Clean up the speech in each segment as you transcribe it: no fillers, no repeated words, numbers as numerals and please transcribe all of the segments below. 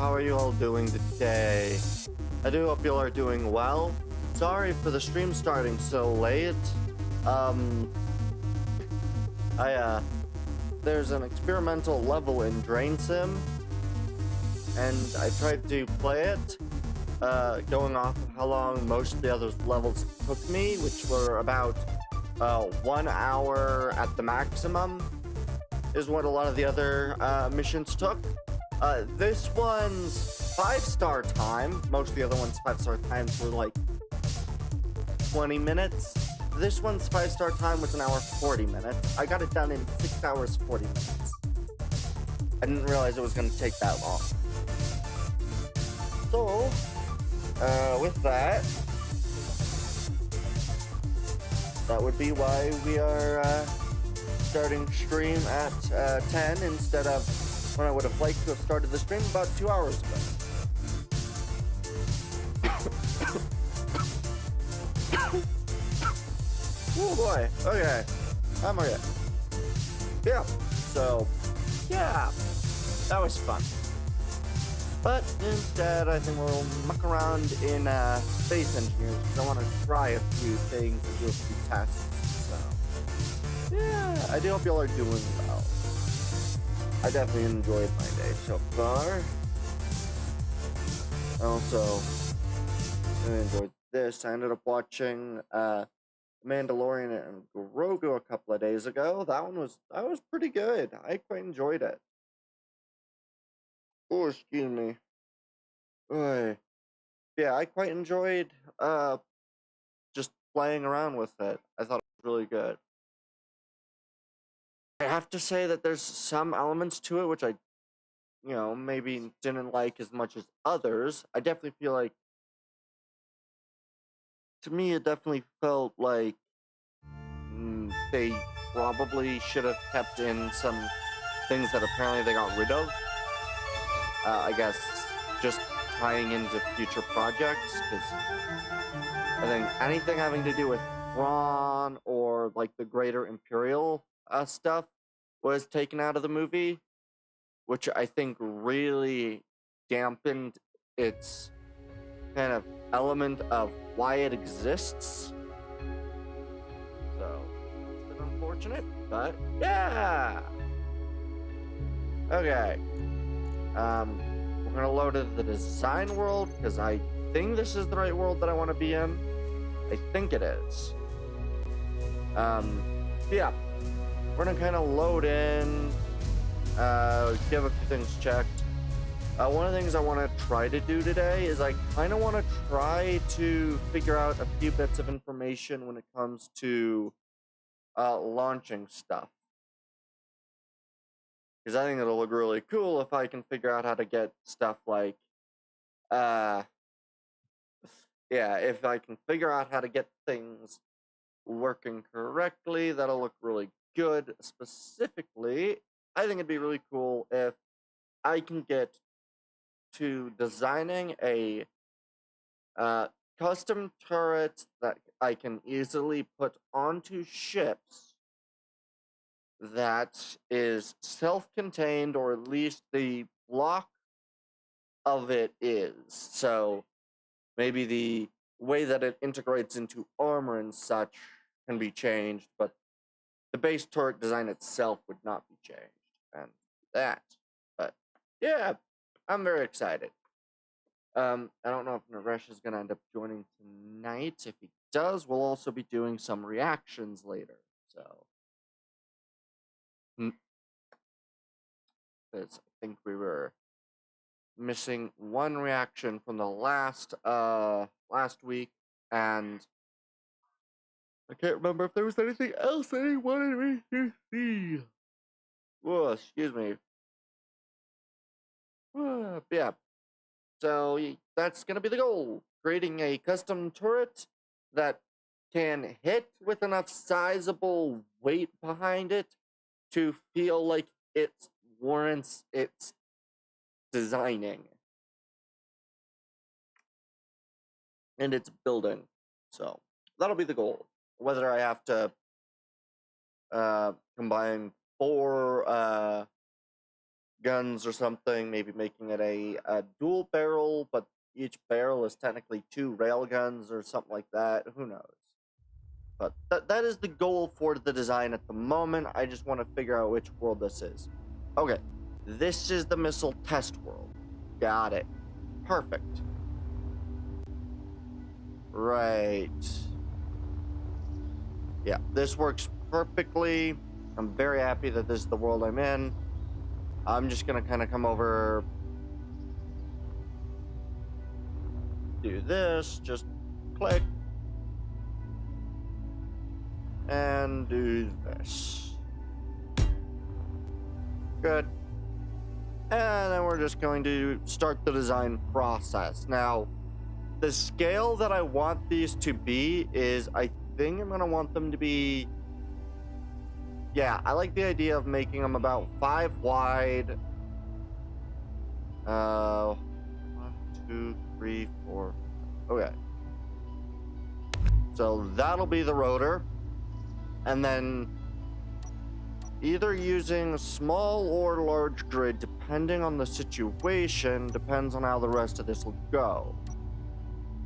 how are you all doing today? I do hope you all are doing well. Sorry for the stream starting so late. There's an experimental level in Drain Sim, and I tried to play it, going off of how long most of the other levels took me, which were about 1 hour at the maximum, is what a lot of the other missions took. This one's 5-star time. Most of the other ones' 5-star times were like 20 minutes. This one's 5-star time was 1 hour 40 minutes. I got it done in 6 hours 40 minutes. I didn't realize it was going to take that long. So, with that would be why we are starting stream at 10 instead of when I would have liked to have started the stream about 2 hours ago. Oh boy, okay, I'm okay. Yeah, so, yeah, that was fun. But instead, I think we'll muck around in Space Engineers, because I want to try a few things and do a few tests, so. Yeah, I do hope y'all are doing well. I definitely enjoyed my day so far. I also really enjoyed this. I ended up watching Mandalorian and Grogu a couple of days ago. That was pretty good. I quite enjoyed it. Oh, excuse me. Oy. Yeah, I quite enjoyed just playing around with it. I thought it was really good. I have to say that there's some elements to it which I, maybe didn't like as much as others. I definitely feel like, to me, it definitely felt like they probably should have kept in some things that apparently they got rid of. I guess just tying into future projects, because I think anything having to do with Thrawn or like the Greater Imperial stuff was taken out of the movie, which I think really dampened its kind of element of why it exists. So it's been unfortunate, but yeah. Okay. We're gonna load into the design world because I think this is the right world that I want to be in. I think it is. Yeah. We're gonna kind of load in, give a few things checked. One of the things I want to try to do today is I kind of want to try to figure out a few bits of information when it comes to launching stuff. Because I think it'll look really cool if I can figure out how to get stuff like, yeah, if I can figure out how to get things working correctly, that'll look really good. Specifically, I think it'd be really cool if I can get to designing a custom turret that I can easily put onto ships that is self-contained, or at least the block of it is. So maybe the way that it integrates into armor and such can be changed, but the base turret design itself would not be changed. And that. But yeah, I'm very excited. I don't know if Naresh is going to end up joining tonight. If he does, we'll also be doing some reactions later. So, because I think we were missing one reaction from the last week, and I can't remember if there was anything else that he wanted me to see. Whoa, excuse me. Yeah. So that's gonna be the goal: creating a custom turret that can hit with enough sizable weight behind it to feel like it warrants its designing and its building. So that'll be the goal. Whether I have to combine 4 guns or something, maybe making it a dual barrel, but each barrel is technically 2 rail guns or something like that. Who knows? But that is the goal for the design at the moment. I just want to figure out which world this is. Okay, this is the missile test world. Got it. Perfect. Right. Yeah, this works perfectly. I'm very happy that this is the world I'm in. I'm just gonna kind of come over, do this, just click, and do this. Good. And then we're just going to start the design process. Now, the scale that I want these to be is, I think I'm gonna want them to be, yeah, I like the idea of making them about 5 wide. 1, 2, 3, 4. Okay. So that'll be the rotor. And then either using small or large grid, depending on the situation, depends on how the rest of this will go.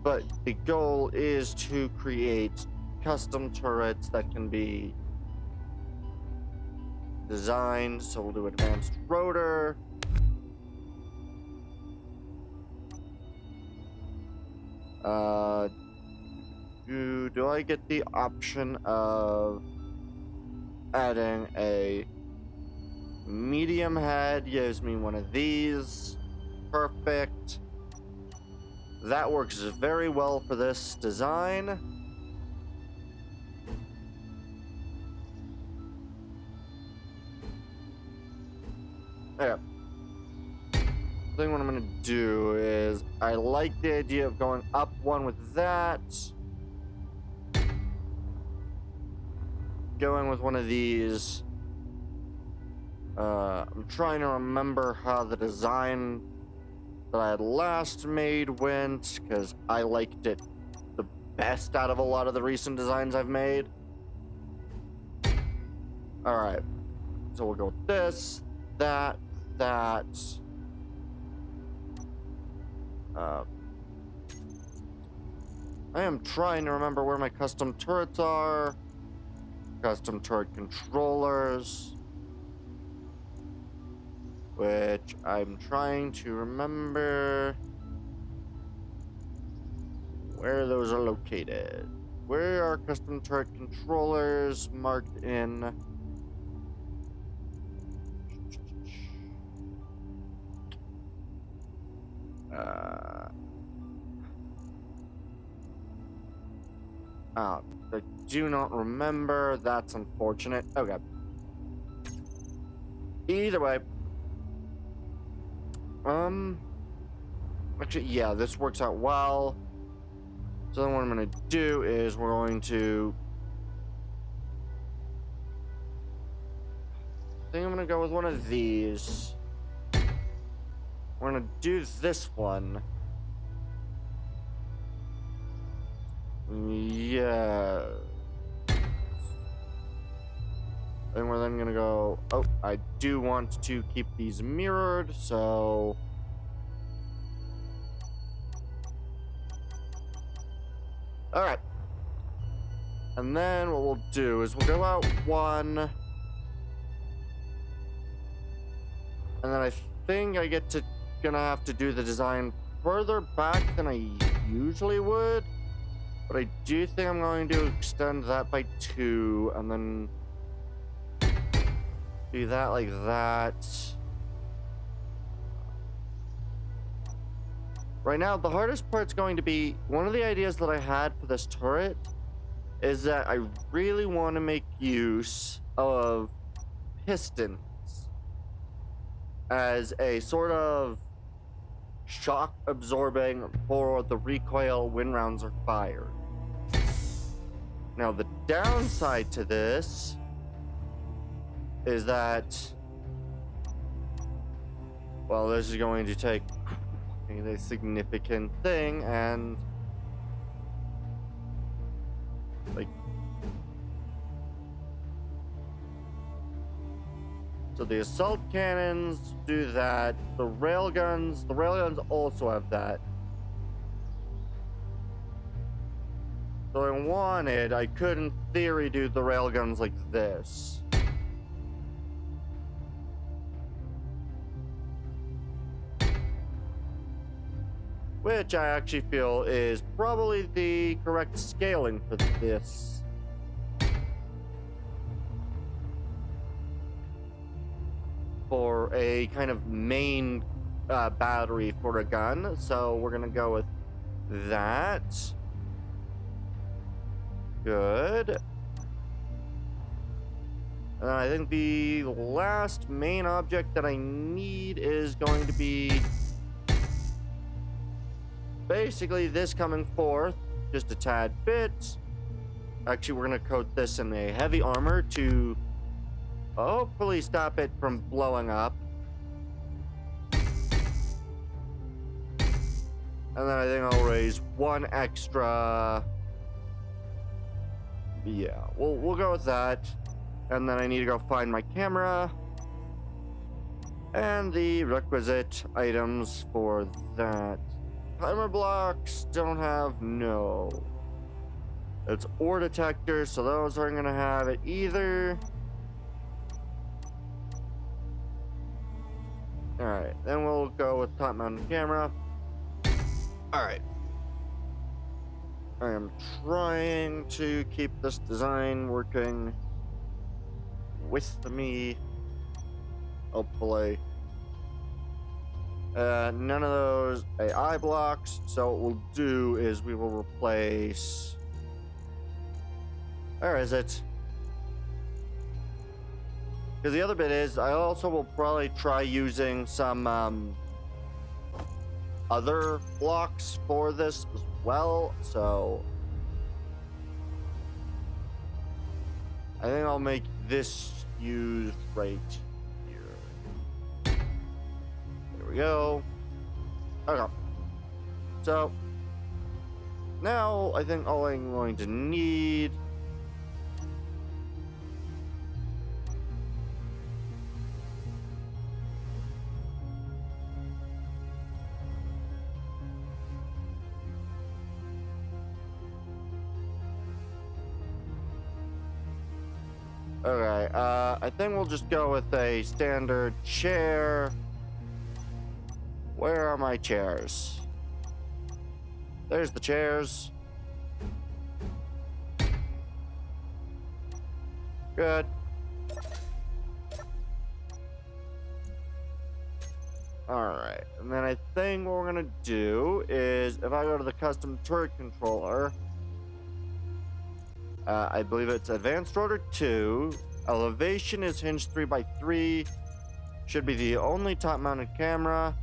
But the goal is to create custom turrets that can be designed. So we'll do advanced rotor. Do I get the option of adding a medium head? Gives me one of these. Perfect. That works very well for this design. Okay. I think what I'm gonna do is, I like the idea of going up one with that. Going with one of these. I'm trying to remember how the design that I had last made went, because I liked it the best out of a lot of the recent designs I've made. Alright. So we'll go with this, that. I am trying to remember where my custom turrets are. Custom turret controllers. Which I'm trying to remember where those are located. Where are custom turret controllers marked in? I do not remember. That's unfortunate. Okay. Either way. Actually, yeah, this works out well. So then what I'm going to do is we're going to... I think I'm going to go with one of these. We're going to do this one. Yeah. And we're then gonna go, oh, I do want to keep these mirrored, so... Alright. And then what we'll do is we'll go out one. And then I think I gonna have to do the design further back than I usually would. But I do think I'm going to extend that by 2, and then do that like that. Right now, the hardest part's going to be, one of the ideas that I had for this turret is that I really want to make use of pistons as a sort of shock absorbing for the recoil when rounds are fired. Now, the downside to this is that, well, this is going to take a significant thing, and like, So the assault cannons do that. The railguns also have that. So I could in theory do the railguns like this. Which I actually feel is probably the correct scaling for this. For a kind of main battery for a gun. So we're gonna go with that. Good. And I think the last main object that I need is going to be basically this coming forth, just a tad bit. Actually, we're gonna coat this in a heavy armor to hopefully stop it from blowing up. And then I think I'll raise one extra. Yeah, we'll go with that. And then I need to go find my camera and the requisite items for that. Timer blocks don't have, no. It's ore detectors, so those aren't gonna have it either. Alright, then we'll go with top mounted camera. Alright. I am trying to keep this design working with me, hopefully. None of those AI blocks, so what we'll do is we will replace... Where is it? Because the other bit is, I also will probably try using some other blocks for this as well, so I think I'll make this used right here. There we go. Okay. So now I think all I'm going to need I think we'll just go with a standard chair. Where are my chairs? There's the chairs. Good. Alright, and then I think what we're gonna do is, if I go to the custom turret controller, I believe it's advanced rotor 2, elevation is hinge 3x3, should be the only top mounted camera.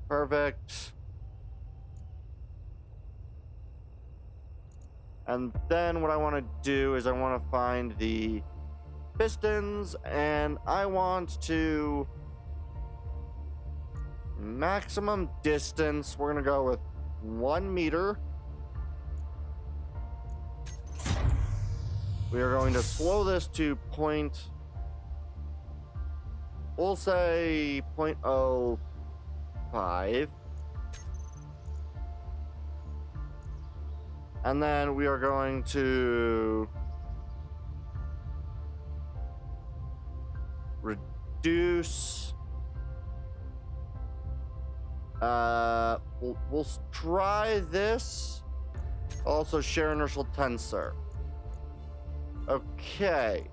Perfect. And then what I want to do is I want to find the pistons, and I want to maximum distance. We're going to go with 1 meter. We are going to slow this to we'll say 0.05. And then we are going to reduce. We'll try this. Also share inertial tensor. Okay.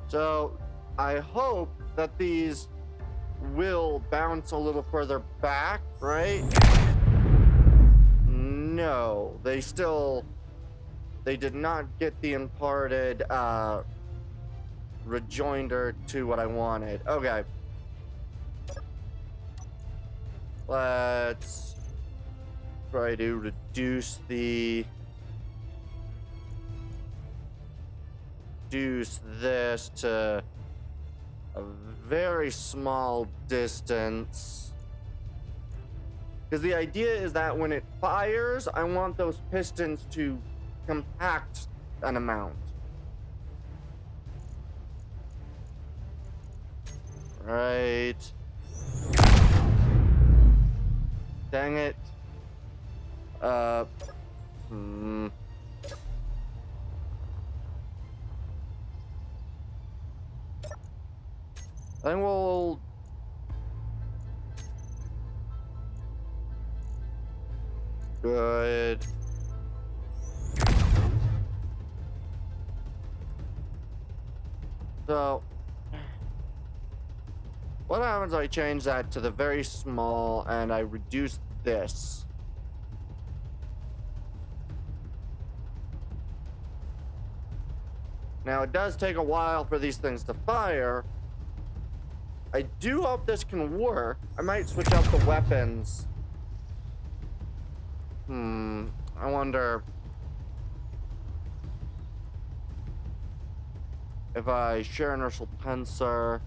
So I hope that these will bounce a little further back, right? No, they did not get the imparted rejoinder to what I wanted. Okay. Let's try to reduce the reduce this to a very small distance. Because the idea is that when it fires, I want those pistons to compact an amount. Right. Dang it. I think we'll... Good. So... What happens if I change that to the very small and I reduce this? Now, it does take a while for these things to fire. I do hope this can work. I might switch out the weapons. I wonder if I share inertial tensor.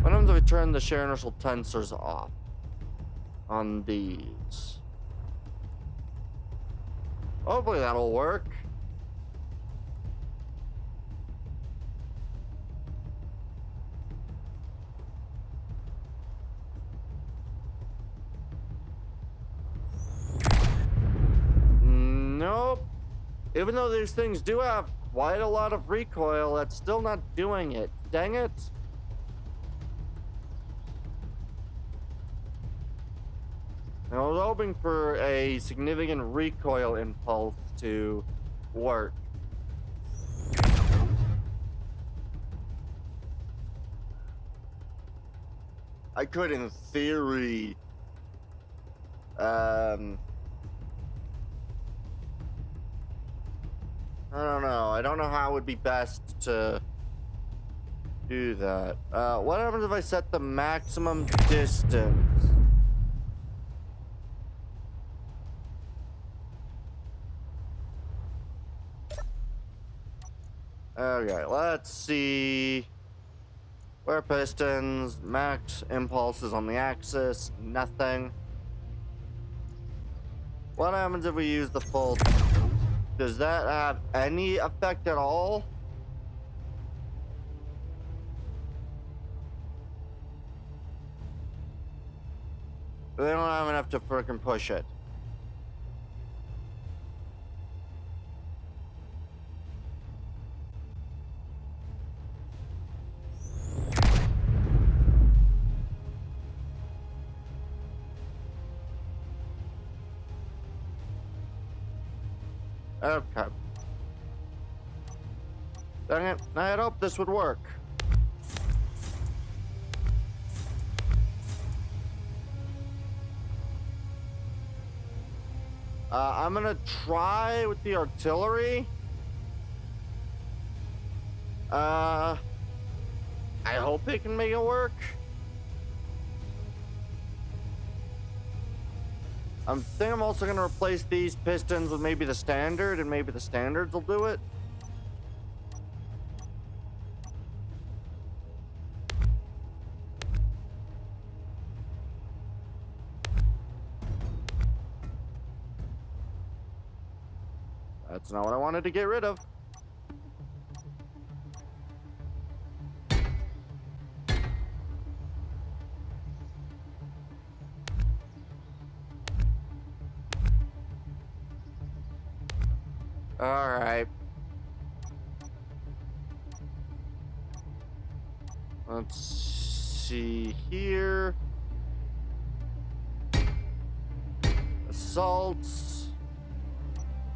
What happens if I turn the share inertial tensors off on these? Hopefully that'll work. Nope. Even though these things do have quite a lot of recoil, that's still not doing it. Dang it. I was hoping for a significant recoil impulse to work. I could, in theory, I don't know. I don't know how it would be best to do that. What happens if I set the maximum distance? Okay, let's see. Where pistons, max impulses on the axis, nothing. What happens if we use the full? Does that have any effect at all? They don't have enough to frickin' push it. Okay. Dang it. I had hoped this would work. I'm gonna try with the artillery. I hope they can make it work. I think I'm also gonna replace these pistons with maybe the standard, and maybe the standards will do it. That's not what I wanted to get rid of. All right. Let's see here. Assaults.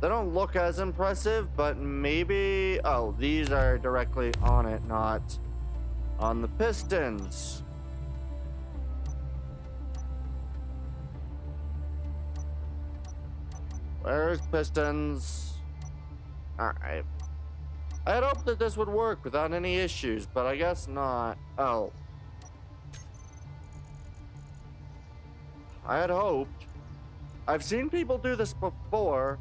They don't look as impressive, but maybe... Oh, these are directly on it, not on the pistons. Where's pistons? Alright. I had hoped that this would work without any issues, but I guess not. Oh. I had hoped. I've seen people do this before,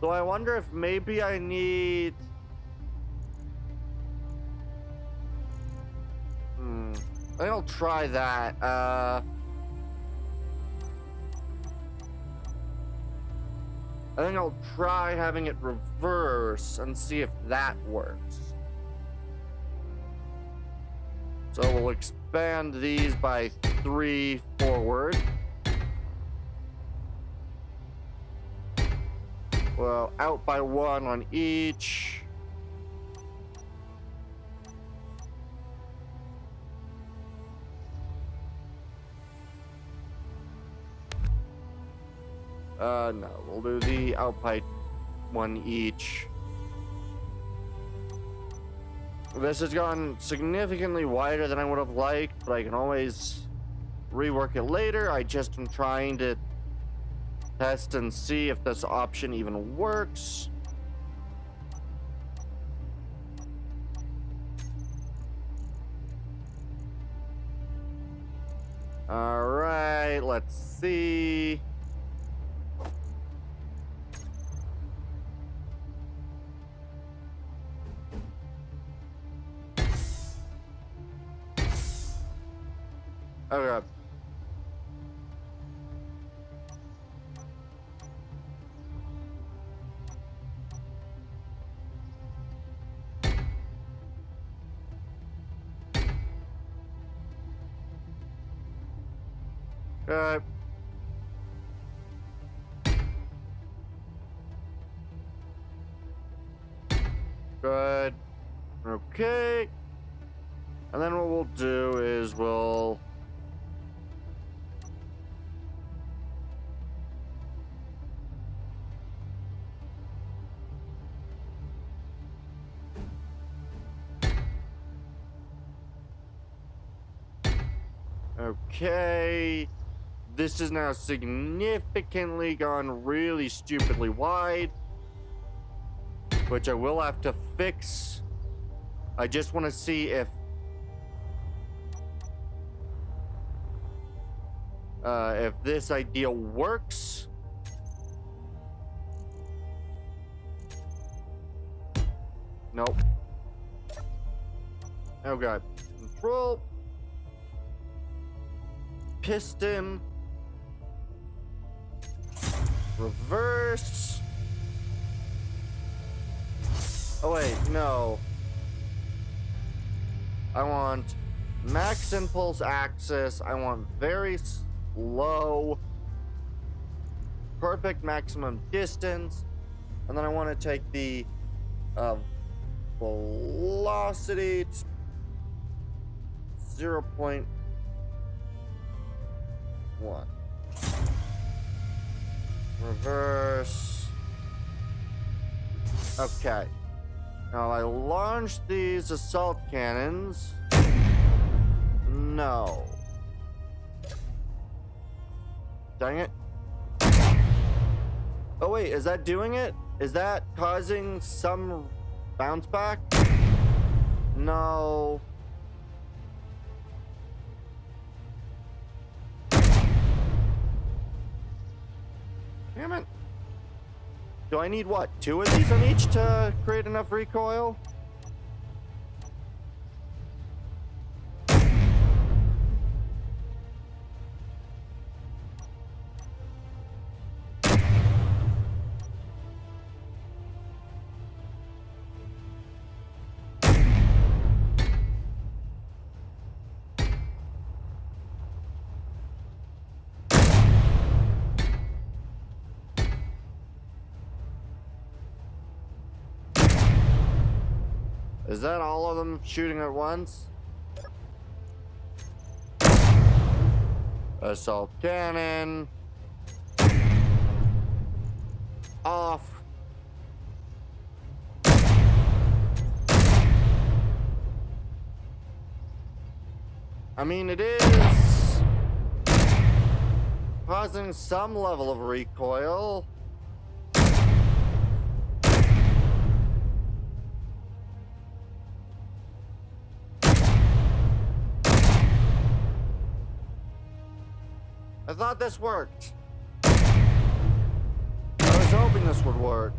so I wonder if maybe I need... I think I'll try that. I think I'll try having it reverse and see if that works. So we'll expand these by 3 forward. Well, out by 1 on each. No, we'll do the out by 1 each. This has gone significantly wider than I would have liked, but I can always rework it later. I just am trying to test and see if this option even works. All right, let's see. Okay. Okay. Good. Okay. And then what we'll do is we'll... Okay. This is now significantly gone really stupidly wide, which I will have to fix. I just want to see if this idea works. Nope. Okay. Control. Piston. Reverse. Oh wait, no. I want max impulse axis. I want very slow. Perfect maximum distance. And then I want to take the velocity to 0.1. Reverse. Okay. Now I launch these assault cannons. No. Dang it. Oh wait, is that doing it? Is that causing some bounce back? No. Damn it. Do I need what? 2 of these on each to create enough recoil? Is that all of them shooting at once? Assault cannon. Off. I mean, it is causing some level of recoil. I thought this worked. I was hoping this would work.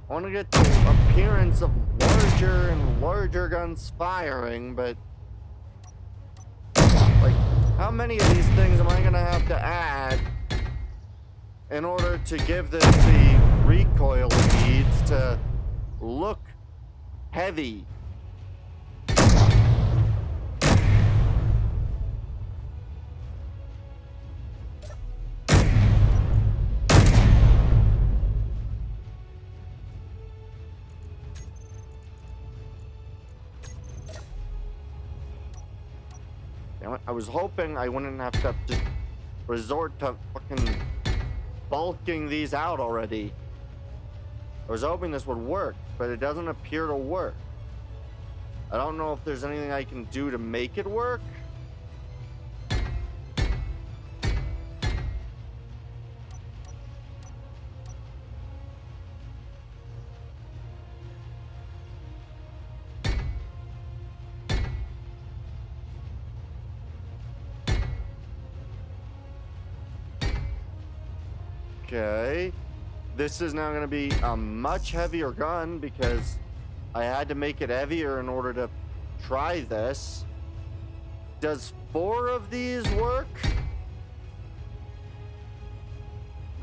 I want to get the appearance of larger and larger guns firing, but like, how many of these things am I gonna have to add in order to give this the recoil it needs to look heavy? I was hoping I wouldn't have to resort to fucking bulking these out already. I was hoping this would work, but it doesn't appear to work. I don't know if there's anything I can do to make it work. Okay, this is now going to be a much heavier gun because I had to make it heavier in order to try this. Does 4 of these work?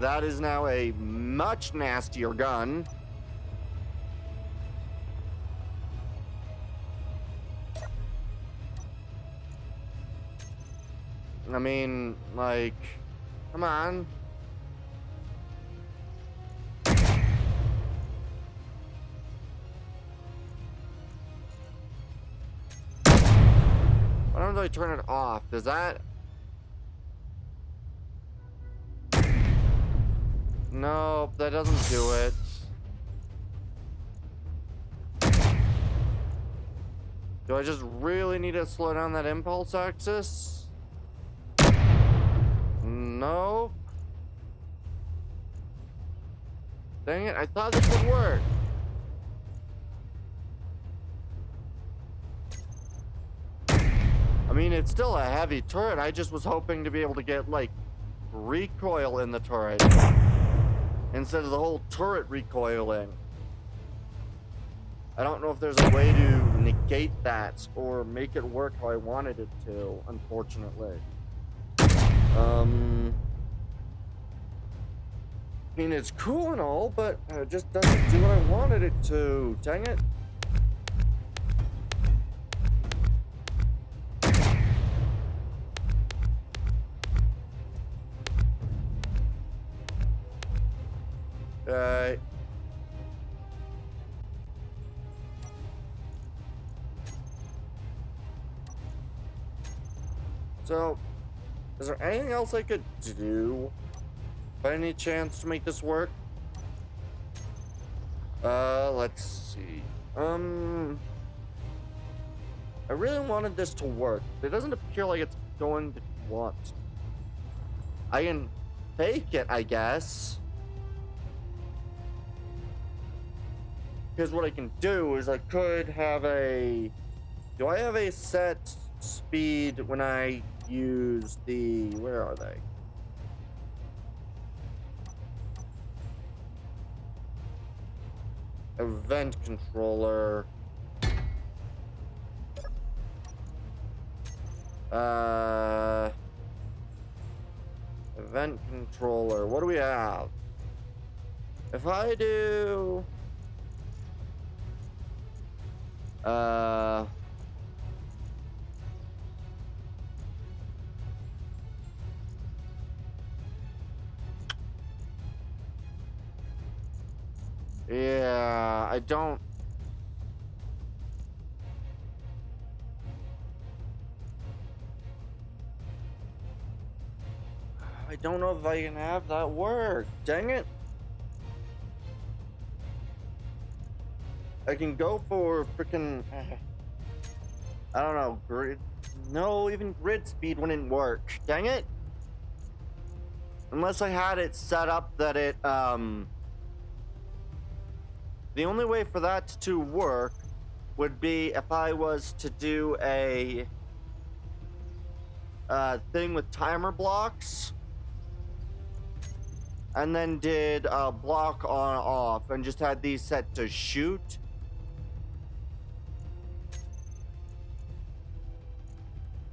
That is now a much nastier gun. I mean, like, come on. Why don't I turn it off? Does that... Nope, that doesn't do it. Do I just really need to slow down that impulse axis? Nope. Dang it, I thought this would work. I mean, it's still a heavy turret. I just was hoping to be able to get, like, recoil in the turret instead of the whole turret recoiling. I don't know if there's a way to negate that or make it work how I wanted it to, unfortunately. I mean, it's cool and all, but it just doesn't do what I wanted it to. Dang it. So, is there anything else I could do by any chance to make this work? Let's see. I really wanted this to work. It doesn't appear like it's going to want. I can fake it, I guess. Because what I can do is I could have a... Do I have a set speed when I use the... Where are they? Event controller. Event controller. What do we have? If I do... Yeah, I don't... I don't know if I can have that work. Dang it. I can go for frickin'... I don't know, grid... No, even grid speed wouldn't work. Dang it. Unless I had it set up that it, the only way for that to work would be if I was to do a thing with timer blocks, and then did block on off and just had these set to shoot.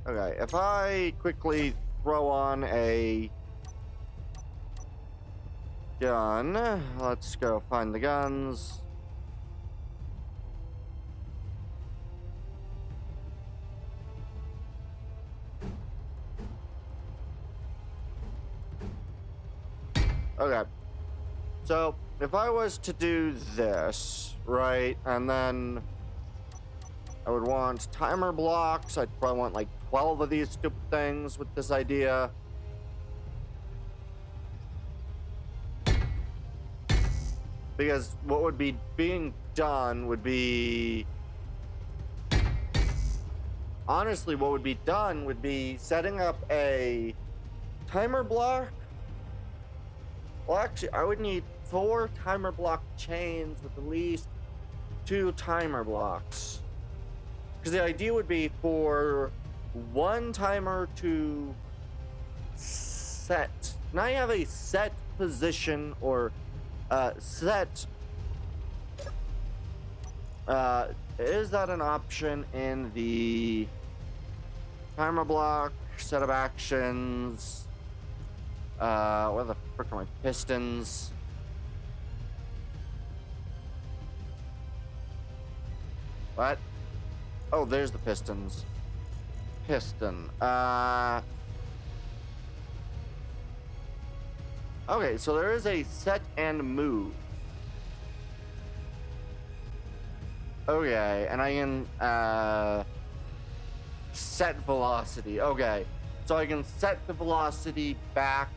Okay, if I quickly throw on a gun, let's go find the guns. Okay, so if I was to do this, right, and then I would want timer blocks. I'd probably want like 12 of these stupid things with this idea. Because what would be being done would be... Honestly, what would be done would be setting up a timer block. Well, actually, I would need 4 timer block chains with at least 2 timer blocks. Because the idea would be for one timer to set. Now you have a set position or set. Is that an option in the timer block set of actions? Where the frick are my pistons? What? Oh, there's the pistons. Piston. Okay, so there is a set and move. Okay, and I can set velocity. Okay, so I can set the velocity back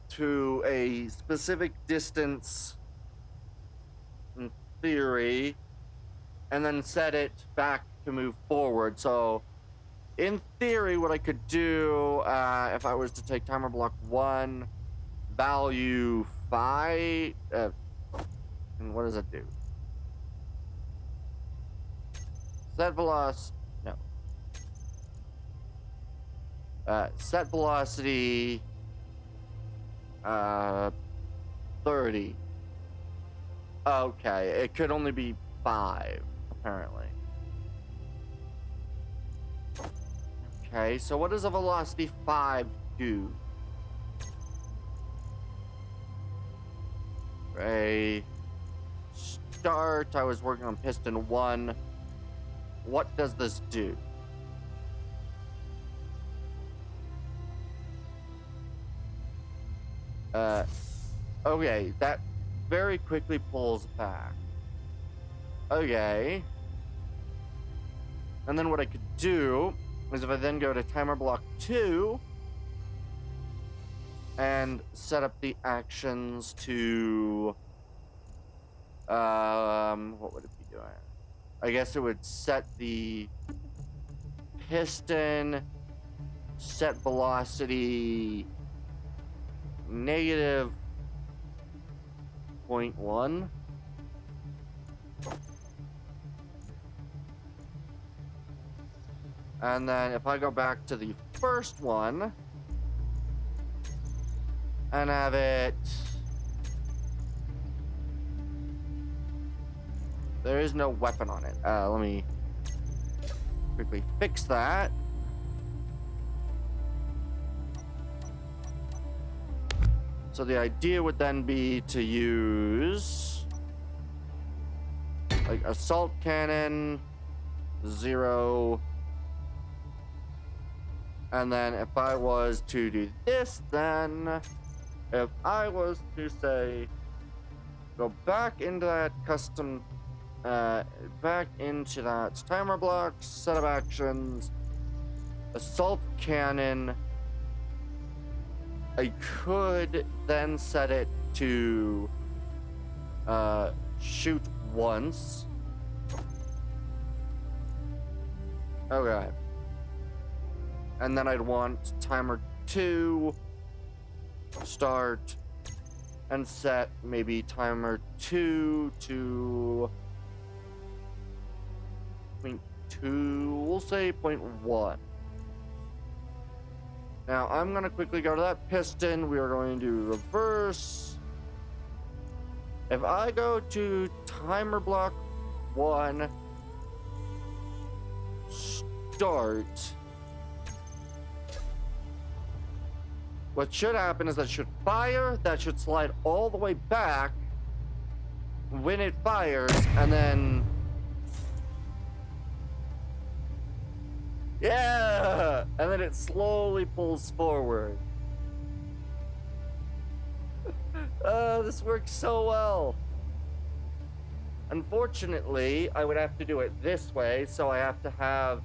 to a specific distance in theory, and then set it back to move forward. So in theory, what I could do if I was to take timer block 1, value 5, and what does it do? Set velocity, no. Set velocity 30. Okay, it could only be 5, apparently. Okay, so what does a velocity 5 do? A start, I was working on piston 1. What does this do? Okay, that very quickly pulls back. Okay. And then what I could do is if I then go to timer block 2 and set up the actions to what would it be doing? I guess it would set the piston, set velocity negative 0.1. And then if I go back to the first one and have it, there is no weapon on it. Let me quickly fix that. So the idea would then be to use like assault cannon 0. And then if I was to do this, then if I was to say go back into that custom back into that timer block set of actions, assault cannon, I could then set it to shoot once. Okay. And then I'd want timer 2 start and set maybe timer 2 to 0.2, we'll say 0.1. Now, I'm going to quickly go to that piston. We are going to reverse. If I go to timer block 1, start, what should happen is that it should fire, that should slide all the way back when it fires, and then... Yeah! And then it slowly pulls forward. This works so well. Unfortunately, I would have to do it this way, so I have to have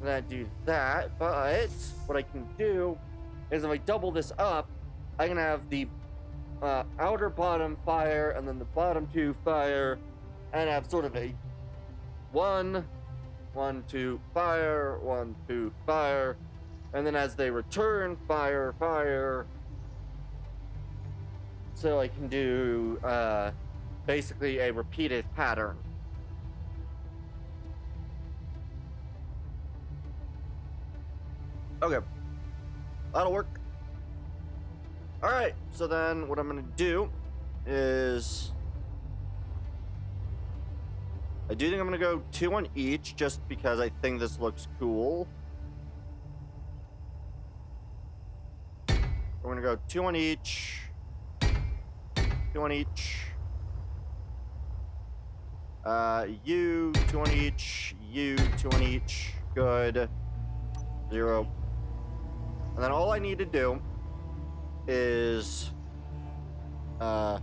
that do that. But what I can do is if I double this up, I can have the outer bottom fire and then the bottom 2 fire, and have sort of a 1, 1, 2, fire, 1, 2, fire, and then as they return, fire, fire. So I can do basically a repeated pattern. Okay, that'll work. All right, so then what I'm gonna do is I do think I'm gonna go 2 on each just because I think this looks cool. We're gonna go 2 on each, 2 on each. You, 2 on each, you, 2 on each. Good. 0. And then all I need to do is not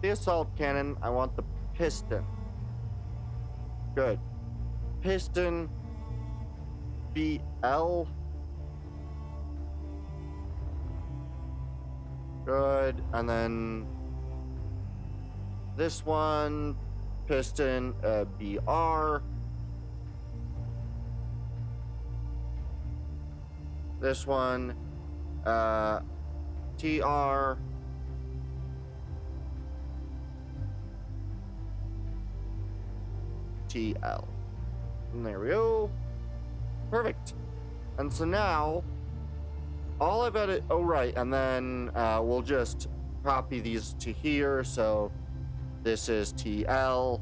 the assault cannon, I want the piston. Good. Piston BL. Good. And then this one, piston BR. This one, TR. TL. And there we go. Perfect. And so now, all I've got to, oh right, and then we'll just copy these to here. So this is TL.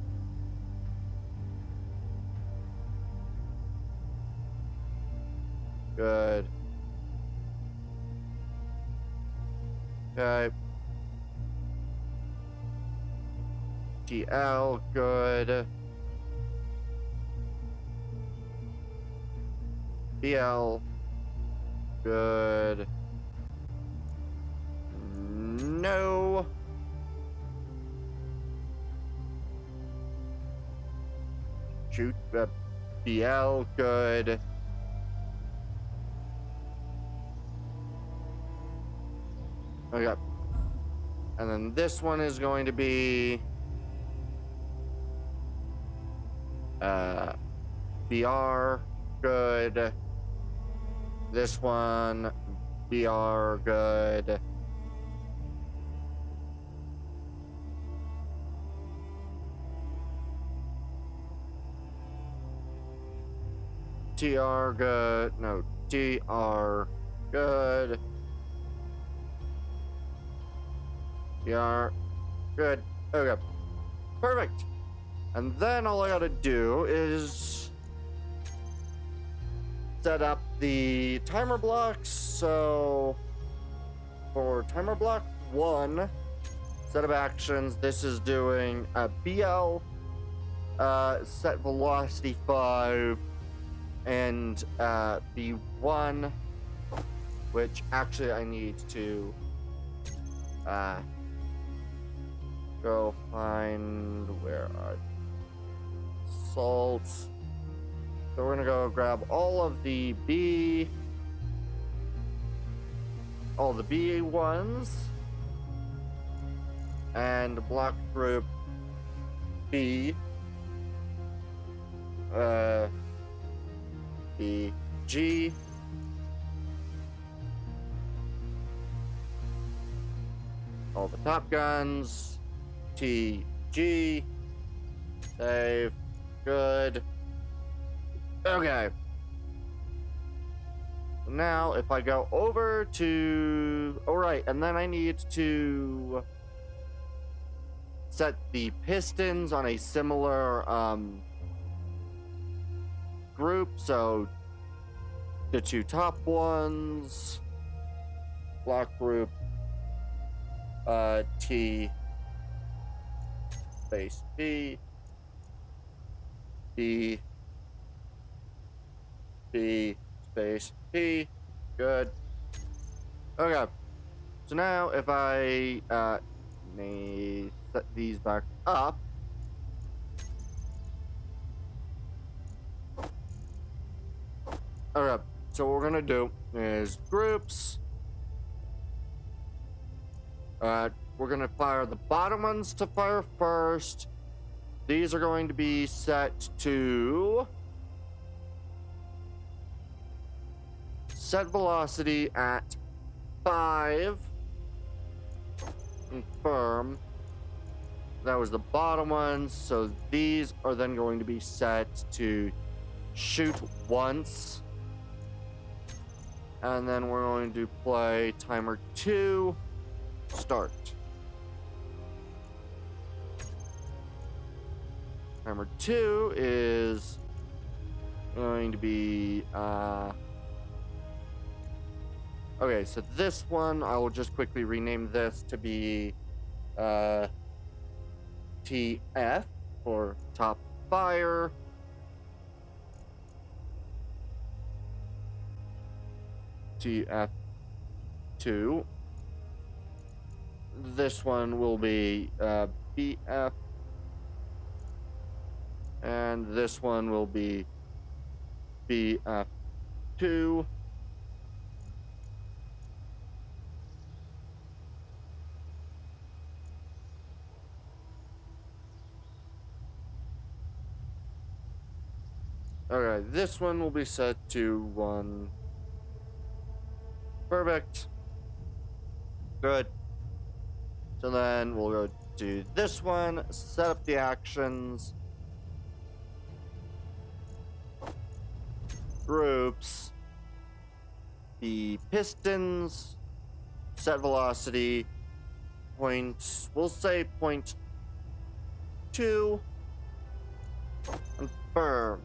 Good. Okay. TL, good. BL, good. No. Shoot, BL, good. Okay. And then this one is going to be BR, good. This one, BR, good. TR, good. No, TR, good. BR, good. Okay. Perfect. And then all I gotta do is set up the timer blocks. So for timer block 1, set of actions, this is doing a BL, set velocity 5, and B1, which actually I need to go find where are salts. So we're gonna go grab all of the B ones and block group B, BG, all the top guns, TG, save, Good. Okay. Now, if I go over to... Oh, right. And then I need to set the pistons on a similar group. So the two top ones, block group, T space B, B, B space P. Good. Okay. So now if I may set these back up. Okay. So what we're gonna do is groups. We're gonna fire the bottom ones to fire first. These are going to be set to set velocity at 5. Confirm. That was the bottom ones. So these are then going to be set to shoot once. And then we're going to play timer 2. Start. Timer 2 is going to be okay, so this one I will just quickly rename this to be TF for top fire. TF2. This one will be BF. And this one will be BF2. Okay, this one will be set to 1. Perfect. Good. So then we'll go to this one, set up the actions. Groups, the pistons, set velocity, we'll say 0.2, confirm.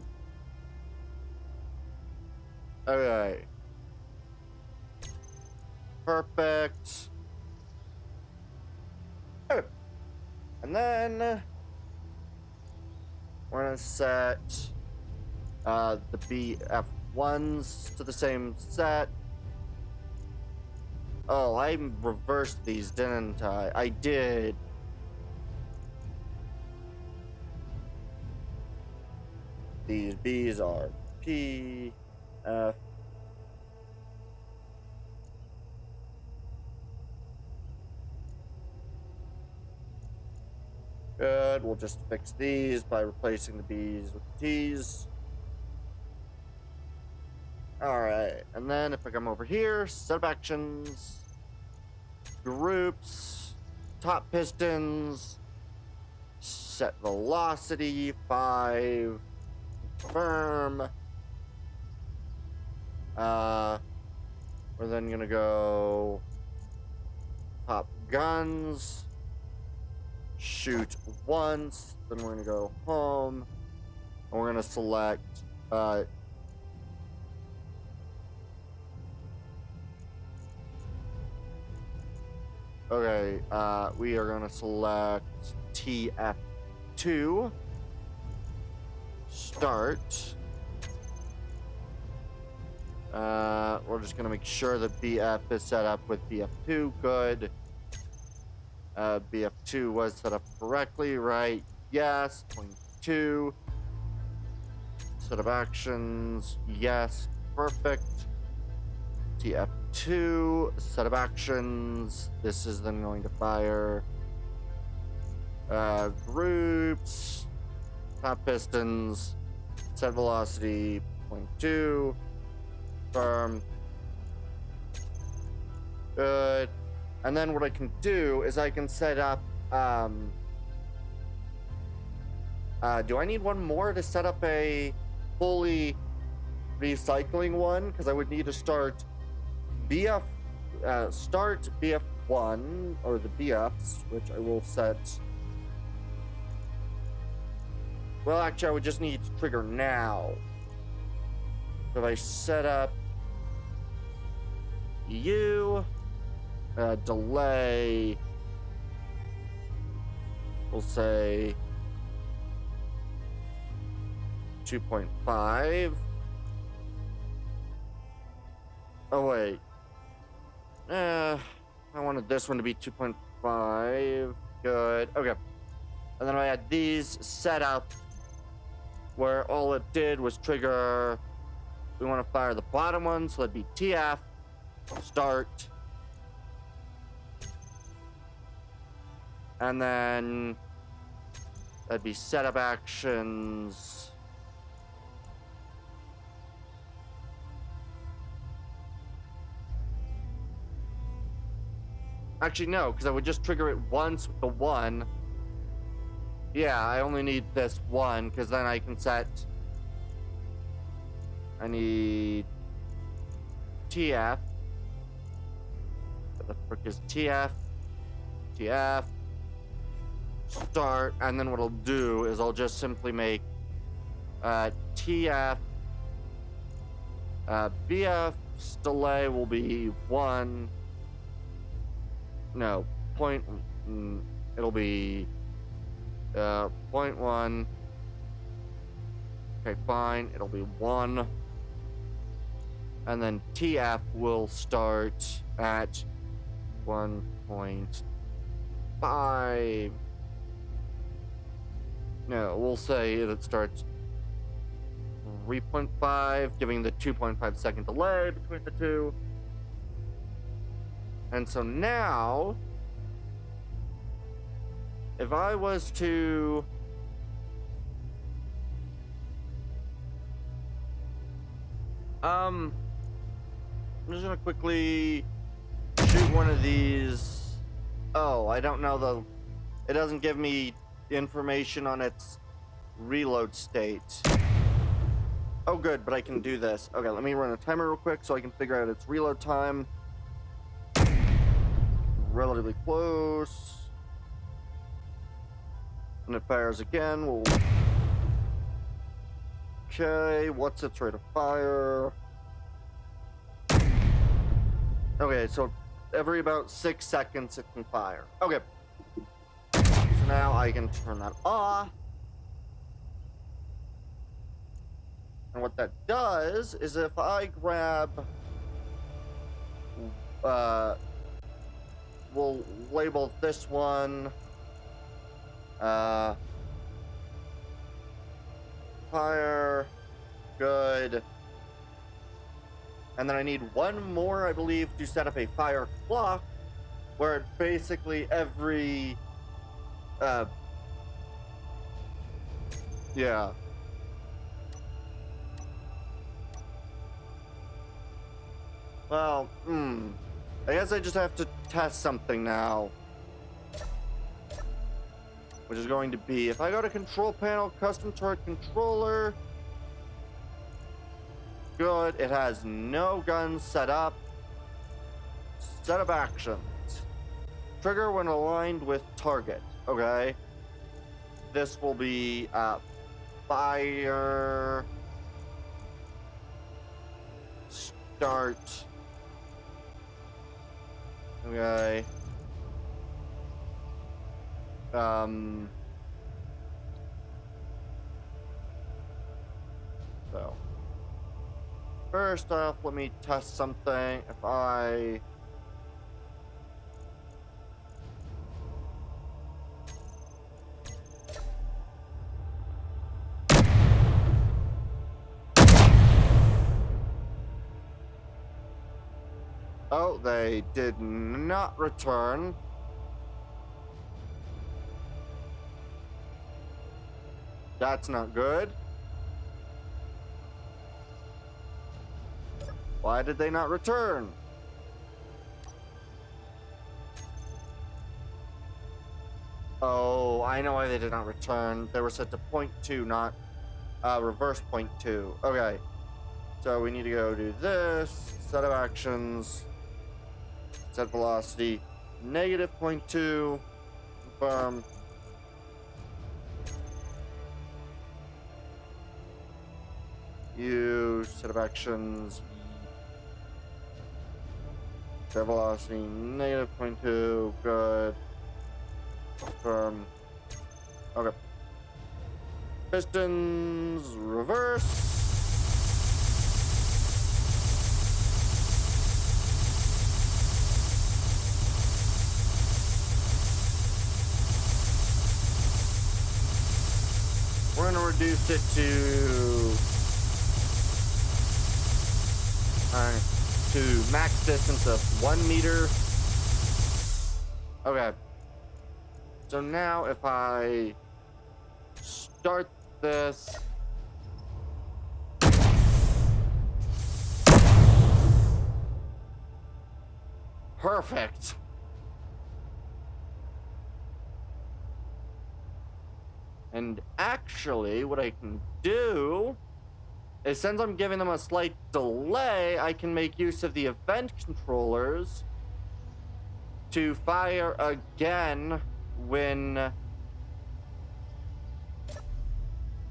Okay. Perfect. Okay. And then we're gonna set the BF1s to the same set. Oh, I reversed these, didn't I? I did. These B's are P, F. Good. We'll just fix these by replacing the B's with the T's. Alright, and then if I come over here, set of actions, groups, top pistons, set velocity 5, confirm. We're then gonna go top guns, shoot once, then we're gonna go home, and we're gonna select okay, we are gonna select TF2. Start. We're just gonna make sure that BF is set up with BF2. Good. BF2 was set up correctly, right? Yes. 0.2. Set of actions. Yes. Perfect. TF2, set of actions. This is then going to fire groups, top pistons, set velocity 0.2, firm. Good. And then what I can do is I can set up Do I need one more to set up a fully recycling one? Because I would need to start BF, start BF1, or the BFs, which I will set. Well, actually, I would just need to trigger now. So if I set up you, delay, we'll say 2.5. Oh, wait. I wanted this one to be 2.5. Good. Okay. And then I had these set up where all it did was trigger. We want to fire the bottom one, so that'd be TF, start. And then that'd be setup actions. Actually, no, because I would just trigger it once with the 1. Yeah, I only need this 1, because then I can set... I need... TF. What the frick is TF? TF. Start, and then what I'll do is I'll just simply make... TF... BF's delay will be 1... No, point... it'll be... 0.1. Okay, fine. It'll be 1. And then TF will start at 1.5. No, we'll say it starts 3.5, giving the 2.5 second delay between the two. And so now, if I was to... I'm just gonna quickly shoot one of these. Oh, I don't know it doesn't give me information on its reload state. Oh good, but I can do this. Okay, let me run a timer real quick so I can figure out its reload time. Relatively close. And it fires again. We'll... Okay, what's its rate of fire? Okay, so every about 6 seconds it can fire. Okay. So now I can turn that off. And what that does is if I grab... we'll label this one... fire, good. And then I need one more, I believe, to set up a fire clock, where it basically every, yeah. Well, I guess I just have to test something now. Which is going to be, if I go to control panel, custom turret controller. Good, it has no guns set up. Setup actions. Trigger when aligned with target, okay? This will be, fire. Start. Okay. So first off, let me test something. If I oh, they did not return. That's not good. Why did they not return? Oh, Oh, I know why they did not return. They were set to 0.2, not reverse 0.2. Okay. So we need to go do this. Set of actions. Set velocity. Negative 0.2. Confirm. Use set of actions. Set velocity. Negative 0.2. Good. Confirm. Okay. Pistons. Reverse. We're gonna reduce it to max distance of 1 meter. Okay. So now if I start this, perfect. And actually, what I can do is, since I'm giving them a slight delay, I can make use of the event controllers to fire again when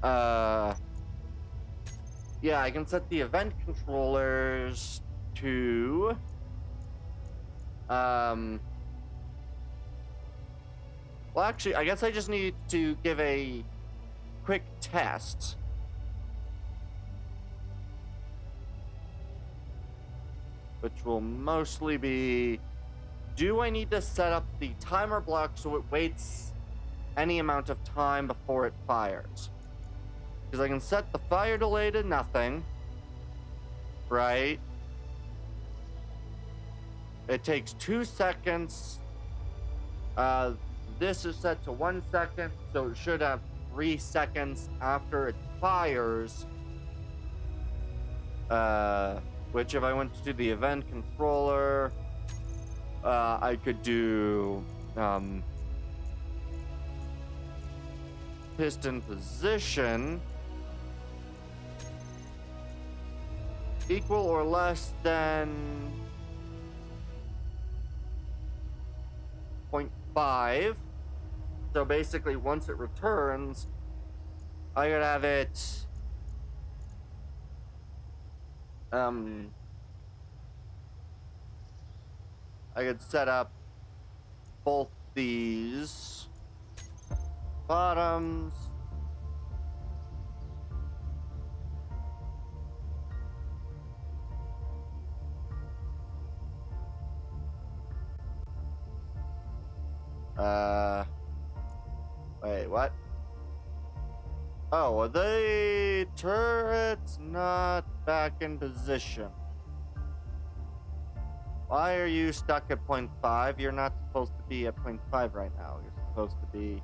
yeah, I can set the event controllers to well, actually, I guess I just need to give a quick test. Which will mostly be, do I need to set up the timer block so it waits any amount of time before it fires? Because I can set the fire delay to nothing, right? It takes 2 seconds. This is set to 1 second, so it should have 3 seconds after it fires. Which if I went to the event controller, I could do piston position equal or less than 0.5. So basically, once it returns, I could have it I could set up both these bottoms. Wait, what? Oh, are the turrets not back in position? Why are you stuck at 0.5? You're not supposed to be at 0.5 right now. You're supposed to be...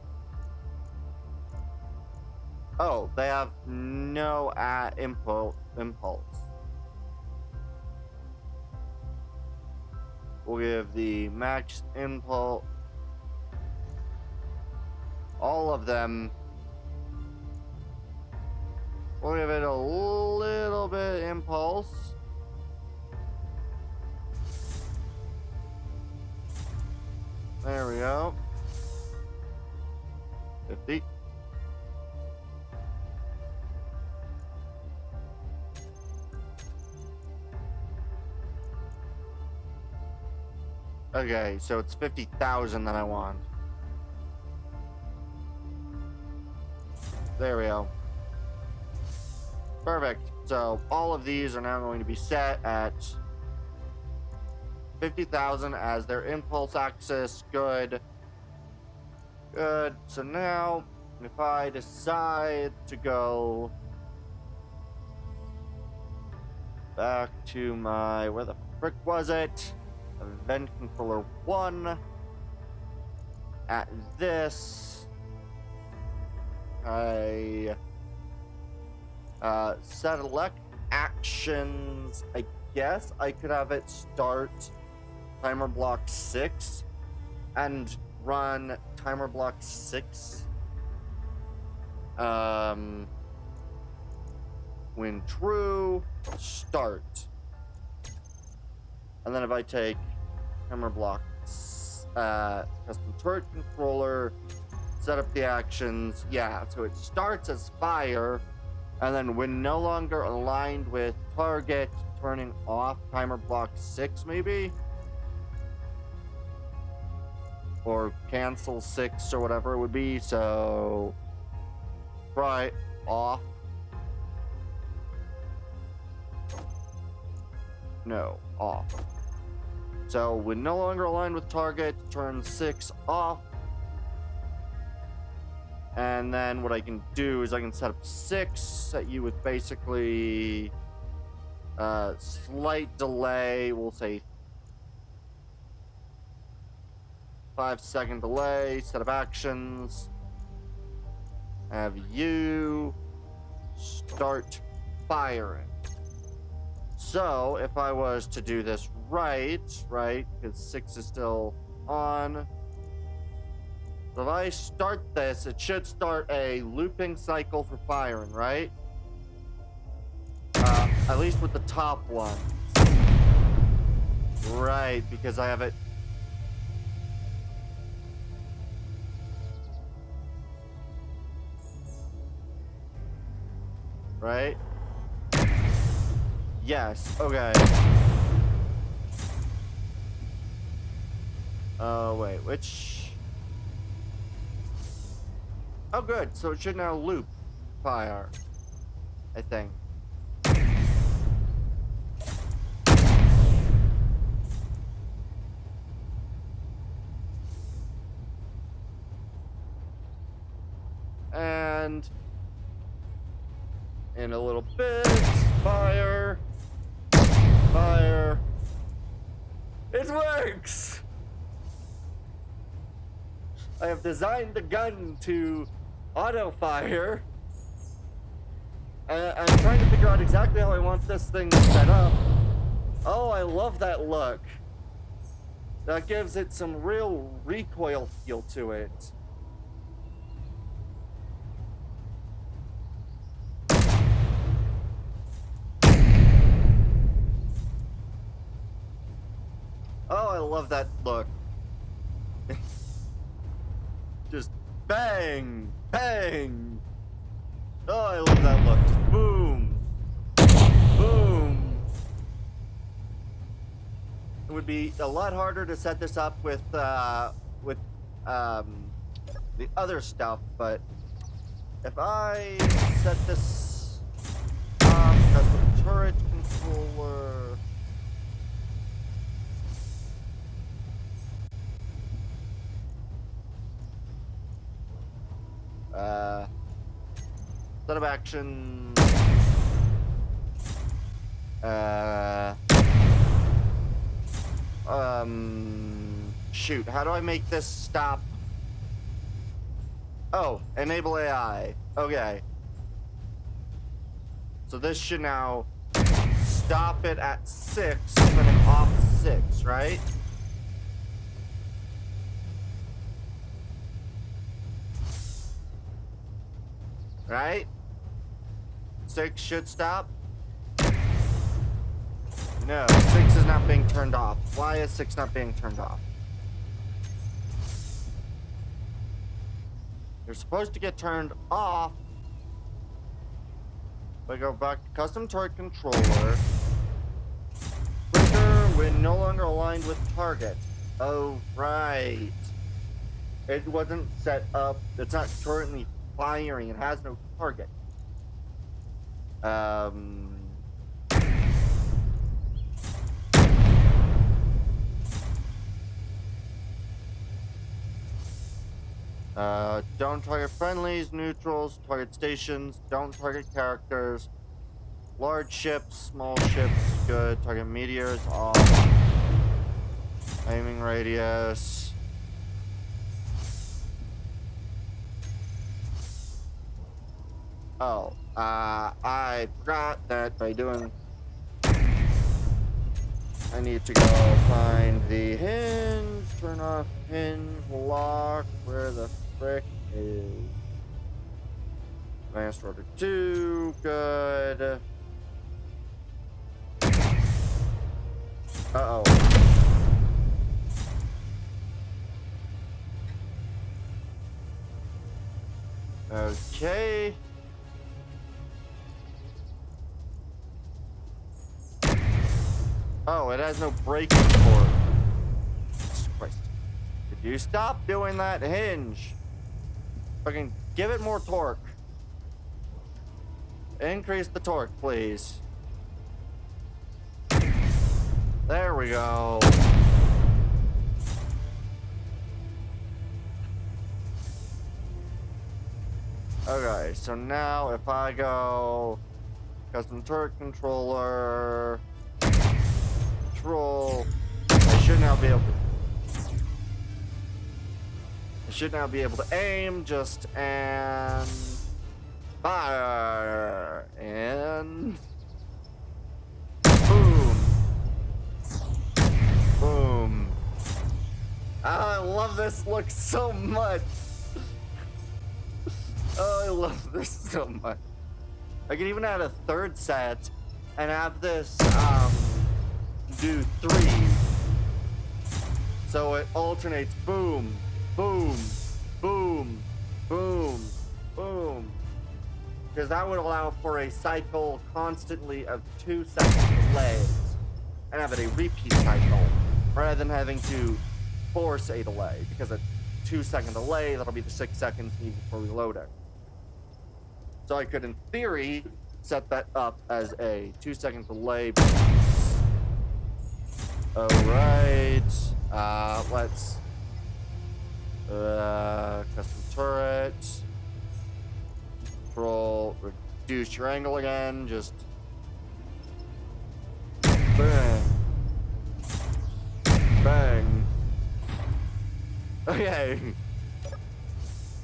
Oh, they have no impulse. We'll give the max impulse. All of them. We'll give it a little bit impulse. There we go. 50. Okay, so it's 50,000 that I want. There we go. Perfect. So all of these are now going to be set at 50,000 as their impulse axis. Good. Good. So now, if I decide to go back to my, where the frick was it? Event controller 1. At this, I select actions. I guess I could have it start timer block 6, and run timer block 6. When true, start. And then if I take timer block, custom turret controller, set up the actions, yeah, so it starts as fire, and then when no longer aligned with target, turning off timer block 6 maybe? Or cancel 6 or whatever it would be, so try off. No, off. So when no longer aligned with target, turn 6 off. And then what I can do is I can set up 6, set you with basically slight delay, we'll say 5-second delay, set up actions, have you start firing. So if I was to do this right, because 6 is still on, so if I start this, it should start a looping cycle for firing, right? At least with the top one. Right, because I have it. Right? Yes, okay. Wait, which? Oh, good. So it should now loop fire, I think. And in a little bit, fire. Fire. It works! I have designed the gun to auto-fire. I'm trying to figure out exactly how I want this thing set up. Oh, I love that look. That gives it some real recoil feel to it. Oh, I love that look. Just bang, bang. Oh, I love that look. Just boom, boom. It would be a lot harder to set this up with the other stuff, but if I set this up, custom turret controller. Set of action. Shoot, how do I make this stop? Oh, enable AI. Okay. So this should now stop it at 6, turning off 6, right? Right? 6 should stop. No, 6 is not being turned off. Why is 6 not being turned off? You're supposed to get turned off. I go back to custom turret controller. Trigger when no longer aligned with target. Oh, right. It wasn't set up. It's not currently firing. It has no target. Don't target friendlies, neutrals, target stations, don't target characters. Large ships, small ships, good. Target meteors, off. Aiming radius. Oh, I forgot that by doing... I need to go find the hinge. turn off hinge lock. Where the frick is advanced rotor 2? Good. Uh-oh. Okay. Oh, it has no braking torque. Jesus Christ. Could you stop doing that hinge? Fucking give it more torque. Increase the torque, please. There we go. Okay, so now if I go custom turret controller, control, I should now be able to aim just and fire and boom. Boom. I love this look so much. Oh, I love this so much. I can even add a third set and have this do 3. So it alternates boom, boom, boom, boom, boom. Because that would allow for a cycle constantly of 2-second delays and have it a repeat cycle rather than having to force a delay, because a 2-second delay, that'll be the 6 seconds needed for reloading. So I could, in theory, set that up as a 2-second delay. Alright. Let's custom turret. Control, reduce your angle again, just bang. Bang. Okay.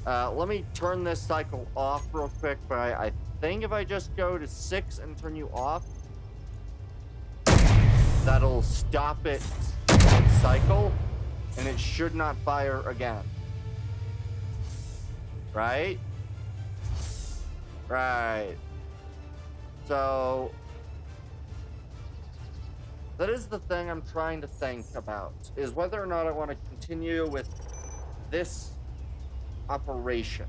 Let me turn this cycle off real quick, but I think if I just go to 6 and turn you off, that'll stop it cycle, and it should not fire again. Right? Right. So, that is the thing I'm trying to think about, is whether or not I want to continue with this operation.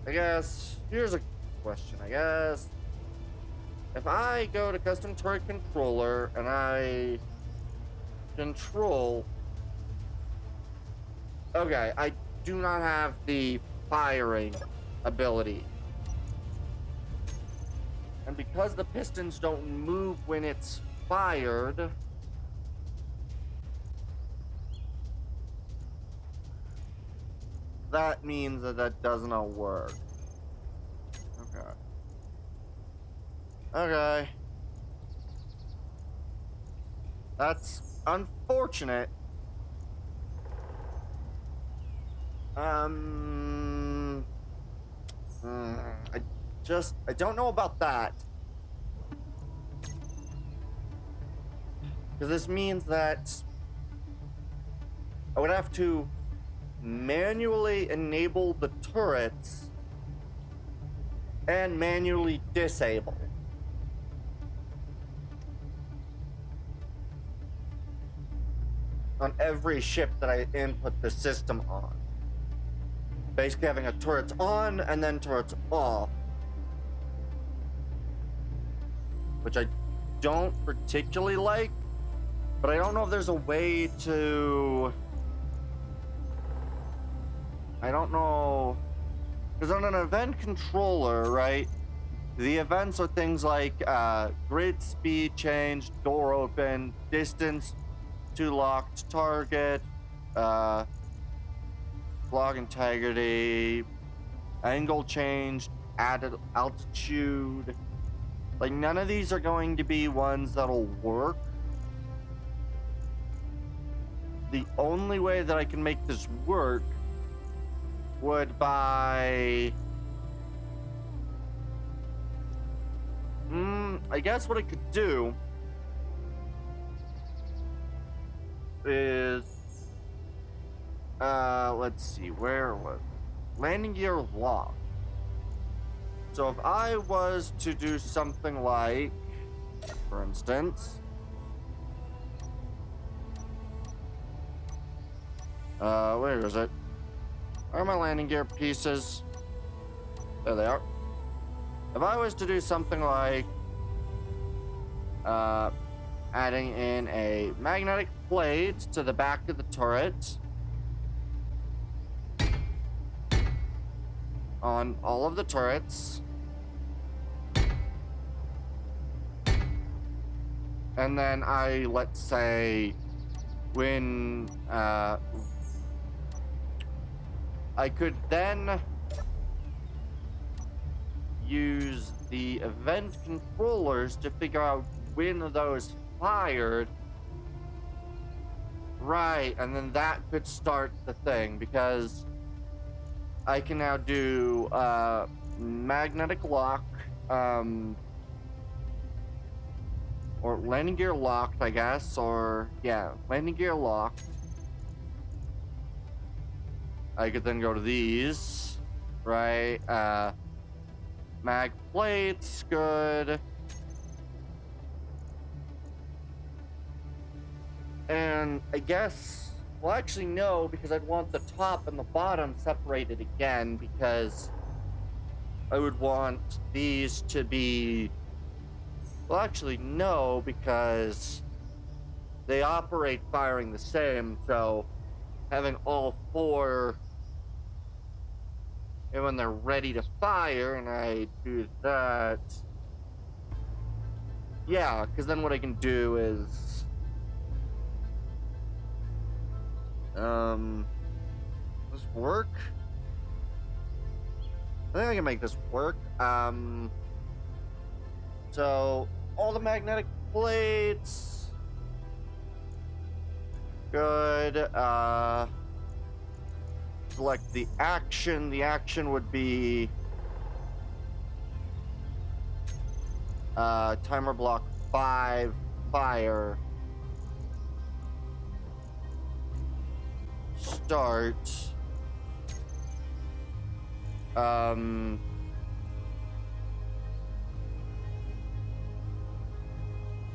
I guess, here's a question, I guess. If I go to custom turret controller and I control, okay, I do not have the firing ability. And because the pistons don't move when it's fired, that means that that does not work. Okay. Okay. That's unfortunate. I don't know about that. Because this means that I would have to manually enable the turrets and manually disable. On every ship that I input the system on. Basically having a turrets on and then turrets off. Which I don't particularly like, but I don't know if there's a way to... I don't know... Because on an event controller, right, the events are things like grid speed change, door open, distance to locked target, log integrity, angle change, added altitude. Like, none of these are going to be ones that'll work. The only way that I can make this work would by... I guess what I could do is, let's see, where was it? Landing gear lock. So if I was to do something like, for instance, where is it? Where are my landing gear pieces? There they are. If I was to do something like, adding in a magnetic plate to the back of the turret on all of the turrets, and then let's say, when, I could then use the event controllers to figure out when those fired. Right, and then that could start the thing, because I can now do, magnetic lock, or landing gear locked, I guess, or, yeah, landing gear locked. I could then go to these, right, mag plates, good. And I guess, well, actually, no, because I'd want the top and the bottom separated again, because I would want these to be, well, actually, no, because they operate firing the same, so having all four, and when they're ready to fire, and I do that, yeah, because then what I can do is, does this work? I think I can make this work. So all the magnetic plates, good. Select the action. The action would be timer block 5, fire. Start.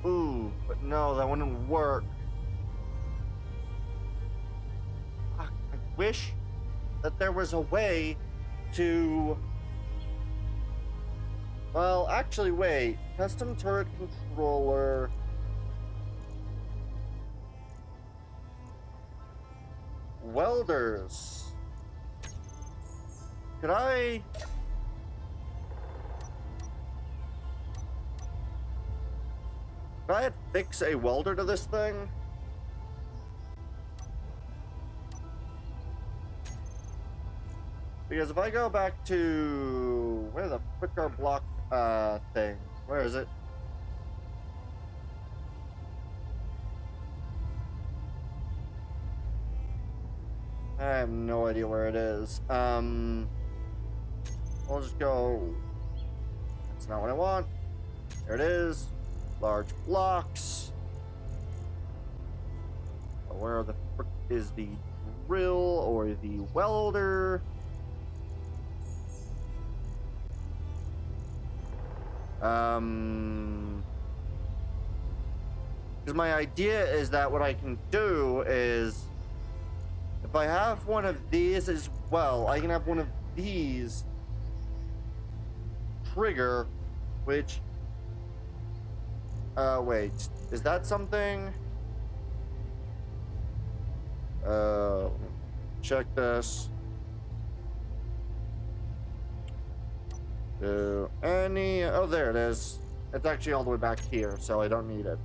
Ooh, but no, that wouldn't work. I wish that there was a way to... Well, actually, wait. Custom turret controller... Welders. Could I... Could I fix a welder to this thing? Because if I go back to... Where the frick are block thing? Where is it? I have no idea where it is. I'll just go... That's not what I want. There it is. Large blocks. Where the frick is the drill or the welder? Because my idea is that what I can do is, if I have one of these as well, I can have one of these trigger, which, wait, is that something? Check this. Do any, oh, there it is. It's actually all the way back here, so I don't need it.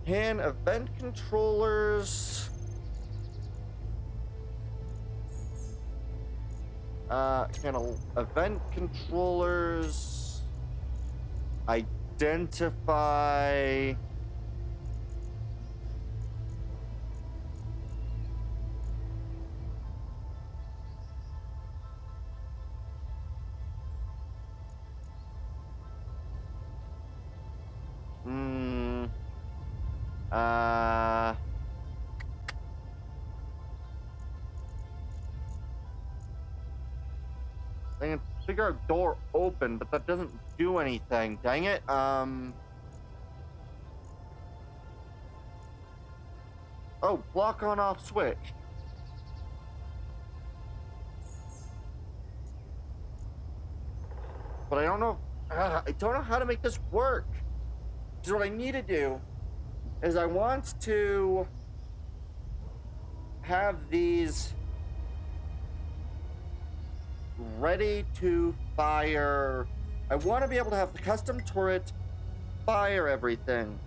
Can event controllers... can event controllers identify... I can figure out door open, but that doesn't do anything. Dang it. Oh, block on off switch. But I don't know. I don't know how to make this work. So what I need to do is I want to have these ready to fire. I want to be able to have the custom turret fire everything,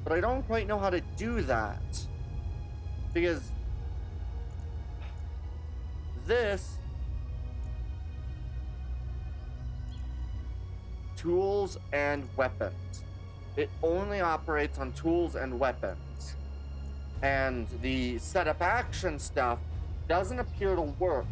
but I don't quite know how to do that because this tools and weapons. It only operates on tools and weapons. And the setup action stuff doesn't appear to work.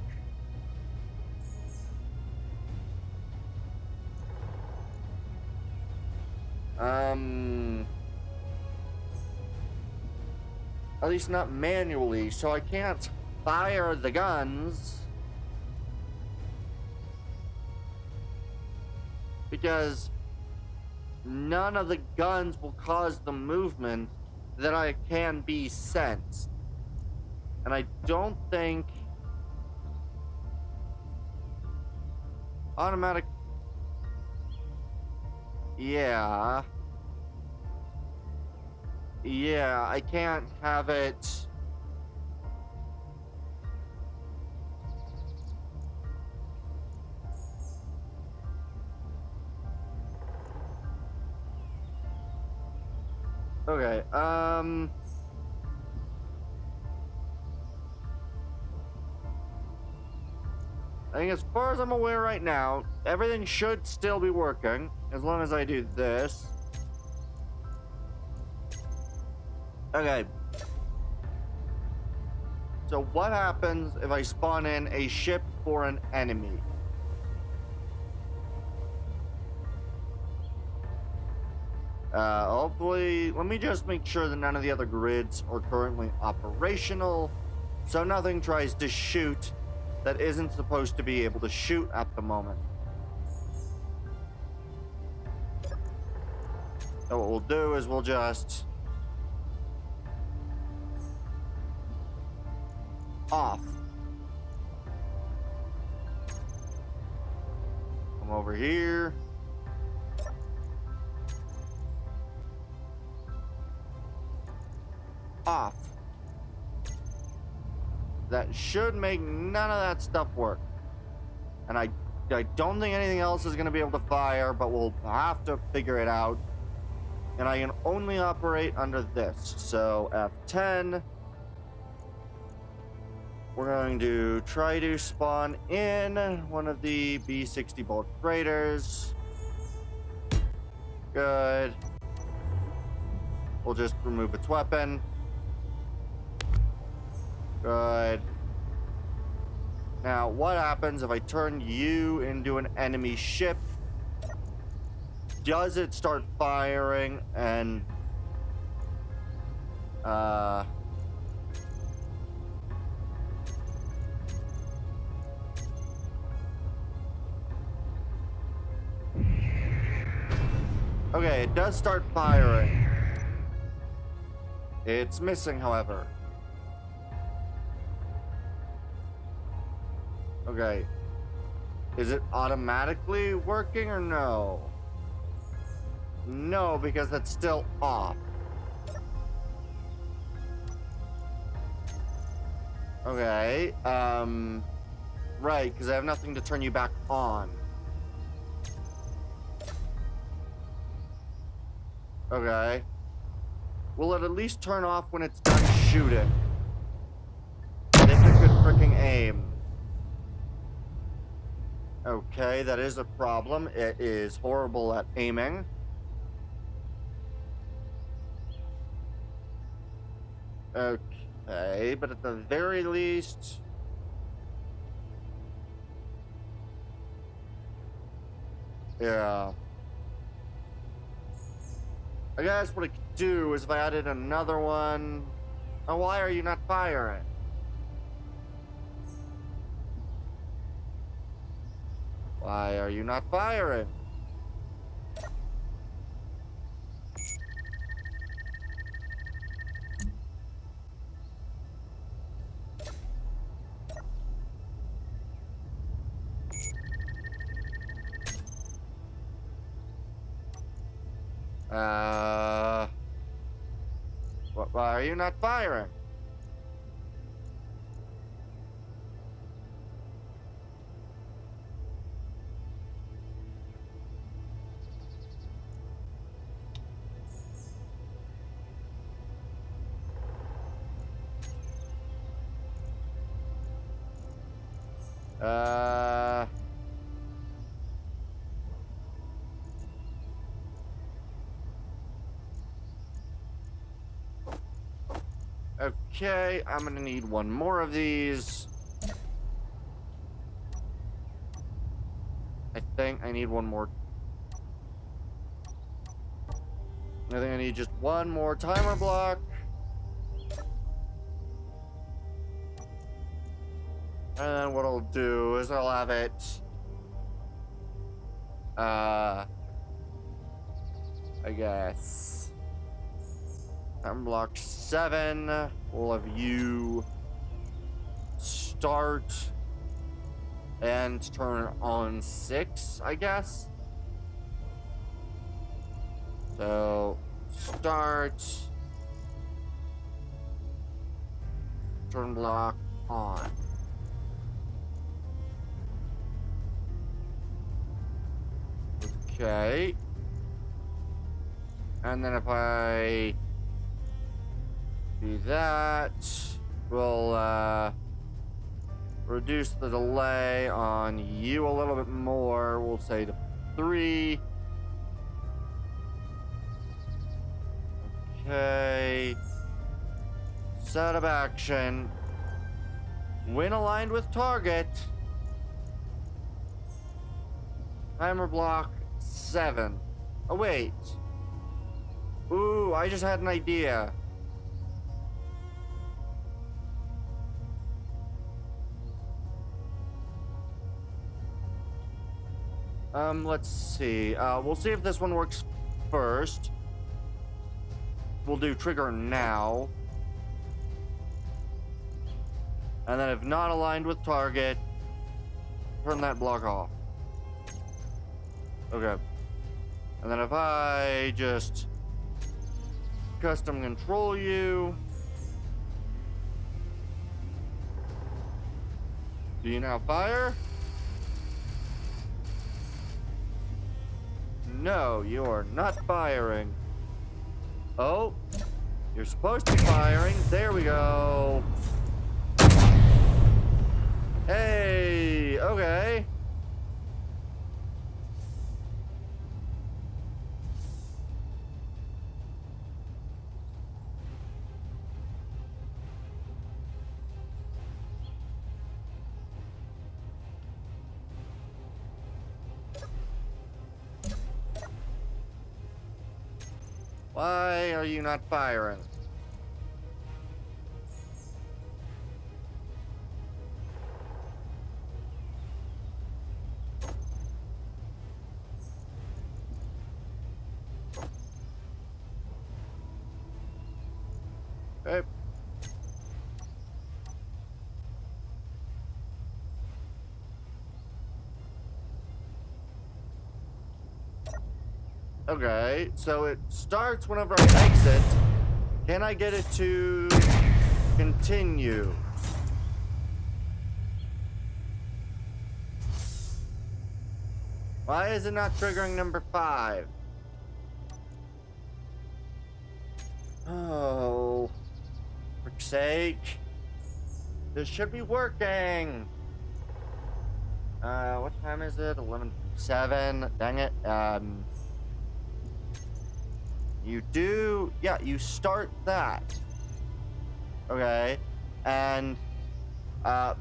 At least not manually, so I can't fire the guns. Because none of the guns will cause the movement that I can be sensed. And I don't think automatic. Yeah, I can't have it. Okay, I think as far as I'm aware right now, everything should still be working as long as I do this. Okay. So what happens if I spawn in a ship for an enemy? Hopefully, let me just make sure that none of the other grids are currently operational, so nothing tries to shoot that isn't supposed to be able to shoot at the moment. So what we'll do is we'll just off. Come over here. Off. That should make none of that stuff work. And I don't think anything else is going to be able to fire, but we'll have to figure it out. And I can only operate under this. So F10. We're going to try to spawn in one of the B-60 bullet freighters. Good. We'll just remove its weapon. Good. Now, what happens if I turn you into an enemy ship? Does it start firing and... Okay, it does start firing. It's missing, however. Okay. Is it automatically working or no? No, because that's still off. Okay, right, because I have nothing to turn you back on. Okay. Will it at least turn off when it's done shooting? If it could freaking aim. Okay, that is a problem. It is horrible at aiming. Okay, but at the very least... Yeah. I guess what I could do is if I added another one. Oh, why are you not firing? Why are you not firing? Why are you not firing? Okay, I'm gonna need one more of these. I think I need one more. I think I need just one more timer block. And then what I'll do is I'll have it, I guess, timer block 7. We'll have you start and turn on 6, I guess. So, start, turn block on. Okay. And then if I do that, we'll reduce the delay on you a little bit more. We'll say to 3. Okay. Set of action. When aligned with target. Timer block 7. Oh, wait. Ooh, I just had an idea. Let's see. We'll see if this one works first. We'll do trigger now. And then if not aligned with target, turn that block off. Okay. And then if I just custom control you. Do you now fire? No, you're not firing. Oh, you're supposed to be firing. There we go. Hey, okay. Why are you not firing? Okay. Okay, so it starts whenever I exit. Can I get it to continue? Why is it not triggering number 5? Oh, for sake. This should be working. What time is it? 11:07. Dang it. You start that. Okay. And, Top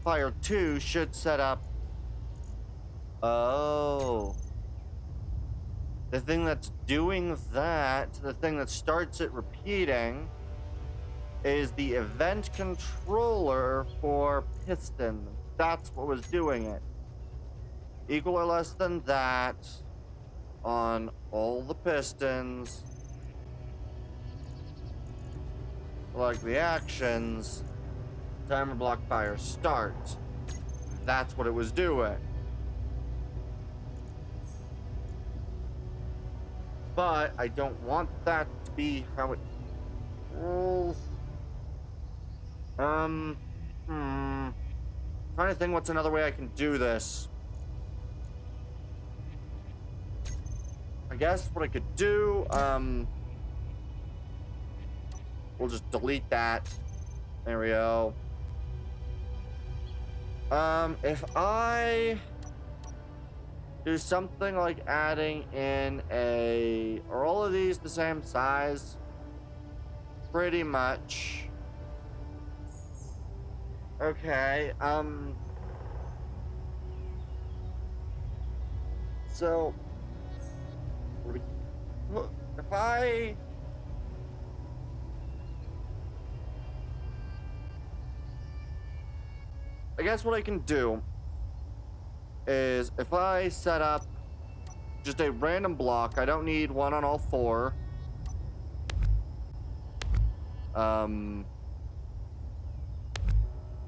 Fire 2 should set up. Oh. The thing that's doing that, the thing that starts it repeating, is the event controller for piston. That's what was doing it. Equal or less than that on all the pistons. Like the actions, timer block fire start. That's what it was doing. But I don't want that to be how it rolls. Trying to think what's another way I can do this. I guess what I could do, we'll just delete that. There we go. If I do something like adding in are all of these the same size? Pretty much. Okay, so if I guess what I can do is if I set up just a random block, I don't need one on all four.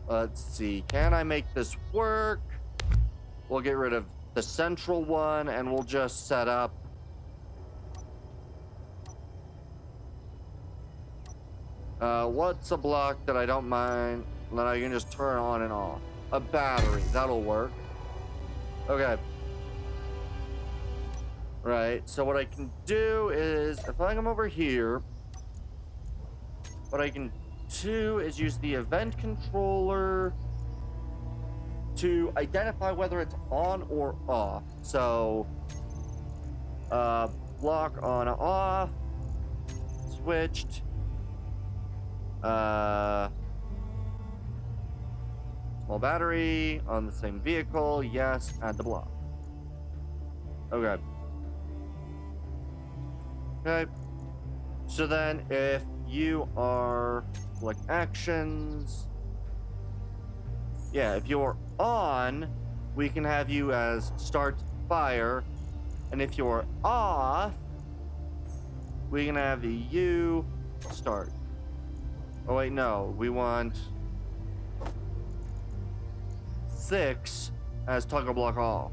Let's see, can I make this work? We'll get rid of the central one and we'll just set up what's a block that I don't mind that I can just turn on and off? A battery, that'll work. Okay. Right, so what I can do is, if I come over here, what I can do is use the event controller to identify whether it's on or off. So, block on off, switched, small battery on the same vehicle, yes, add the block. Okay. Okay. So then if you are like actions, yeah, if you're on, we can have you as start fire, and if you're off, we can have you start. Oh wait, no, we want 6 as toggle block off.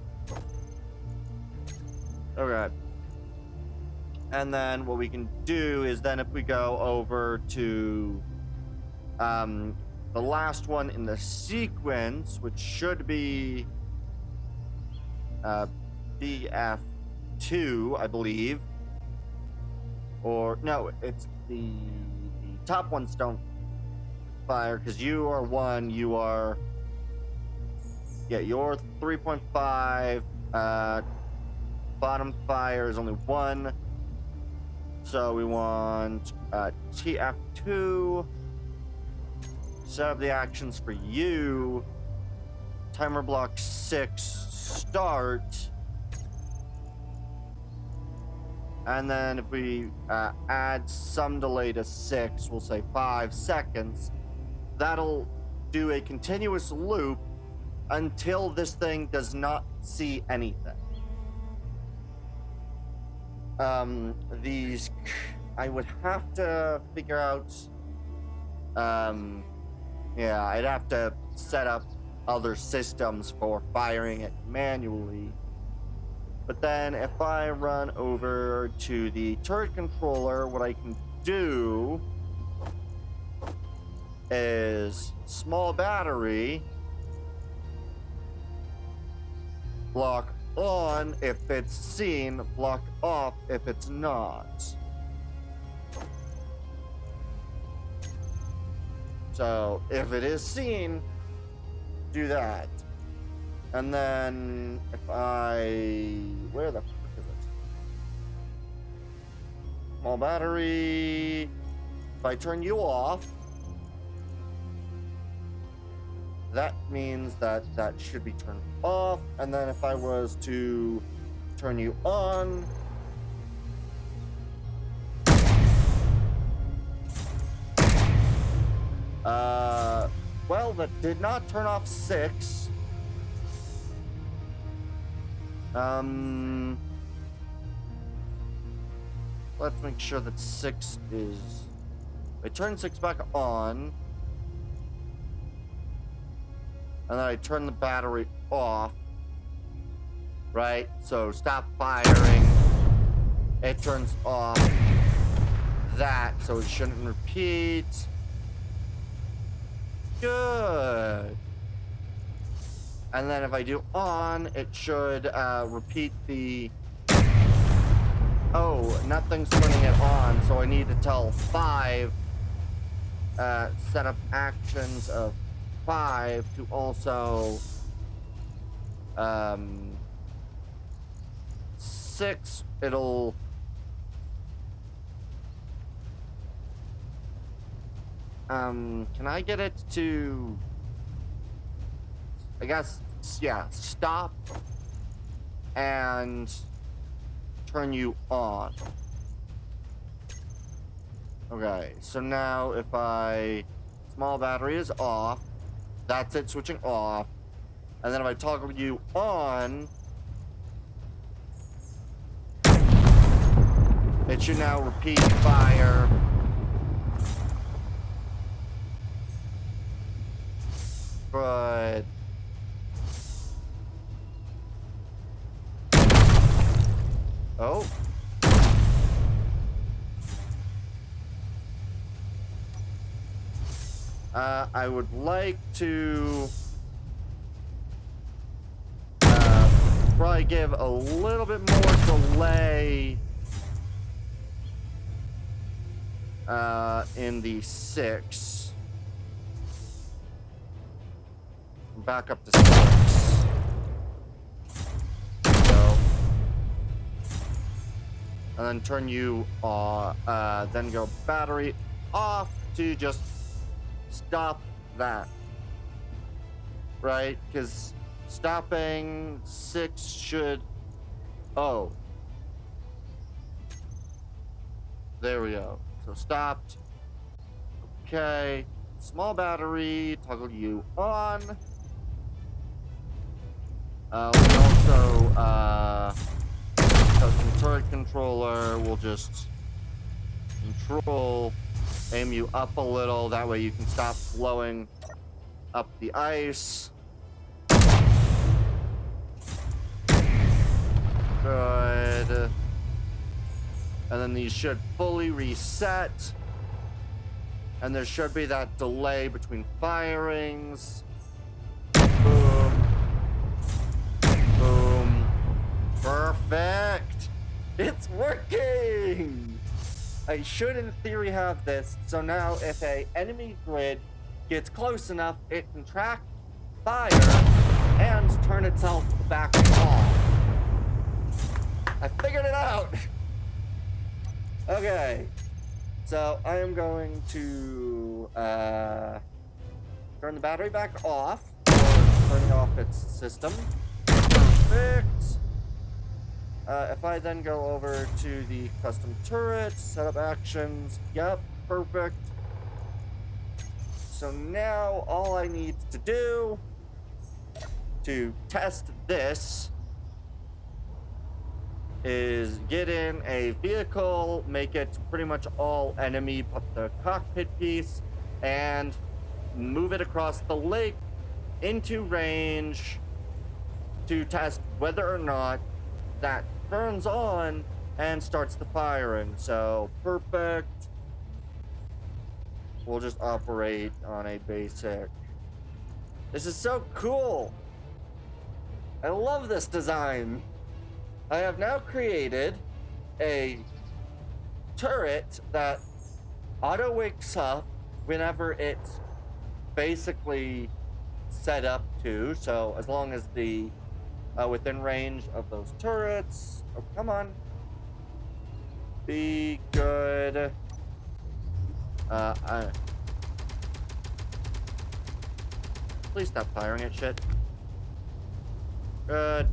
Okay. And then what we can do is then if we go over to the last one in the sequence, which should be BF2, I believe. Or no, it's the top ones don't fire because you are 1, you are, yeah, you're 3.5, bottom fire is only 1. So we want TF2, set up the actions for you, timer block 6, start, and then if we add some delay to 6, we'll say 5 seconds, that'll do a continuous loop until this thing does not see anything. These, I would have to figure out, yeah, I'd have to set up other systems for firing it manually. But then if I run over to the turret controller, what I can do is small battery, block on if it's seen, block off if it's not. So if it is seen, do that. And then if where the fuck is it? Small battery. If I turn you off, that means that should be turned off. And then if I was to turn you on, Well, that did not turn off 6. Let's make sure that 6 is... I turn 6 back on. And then I turn the battery off. Right? So stop firing. It turns off that, so it shouldn't repeat. Good. And then if I do on, it should repeat the... Oh, nothing's turning it on, so I need to tell 5, set up actions of 5 to also, 6, it'll... can I get it to... I guess, yeah, stop and turn you on. Okay, so now if I... Small battery is off. That's it, switching off. And then if I toggle you on, it should now repeat fire. But... Oh. I would like to probably give a little bit more delay in the 6. Back up to 6. So, and then turn you on, then go battery off to just stop that. Right? Because stopping 6 should... Oh. There we go. So stopped. Okay. Small battery, toggle you on. We also, custom turret controller, we'll just control, aim you up a little, that way you can stop blowing up the ice. Good. And then these should fully reset. And there should be that delay between firings. Boom. Boom. Perfect. It's working. I should in theory have this. So now if a enemy grid gets close enough, it can track fire and turn itself back on. I figured it out. Okay. So I am going to turn the battery back off, turning off its system. Perfect. If I then go over to the custom turret, set up actions, yep, perfect. So now all I need to do to test this is get in a vehicle, make it pretty much all enemy but the cockpit piece, and move it across the lake into range to test whether or not that turns on and starts the firing. So, perfect. We'll just operate on a basic. This is so cool. I love this design. I have now created a turret that auto wakes up whenever it's basically set up to. So as long as the within range of those turrets. Oh, come on. Be good. Please stop firing at shit. Good.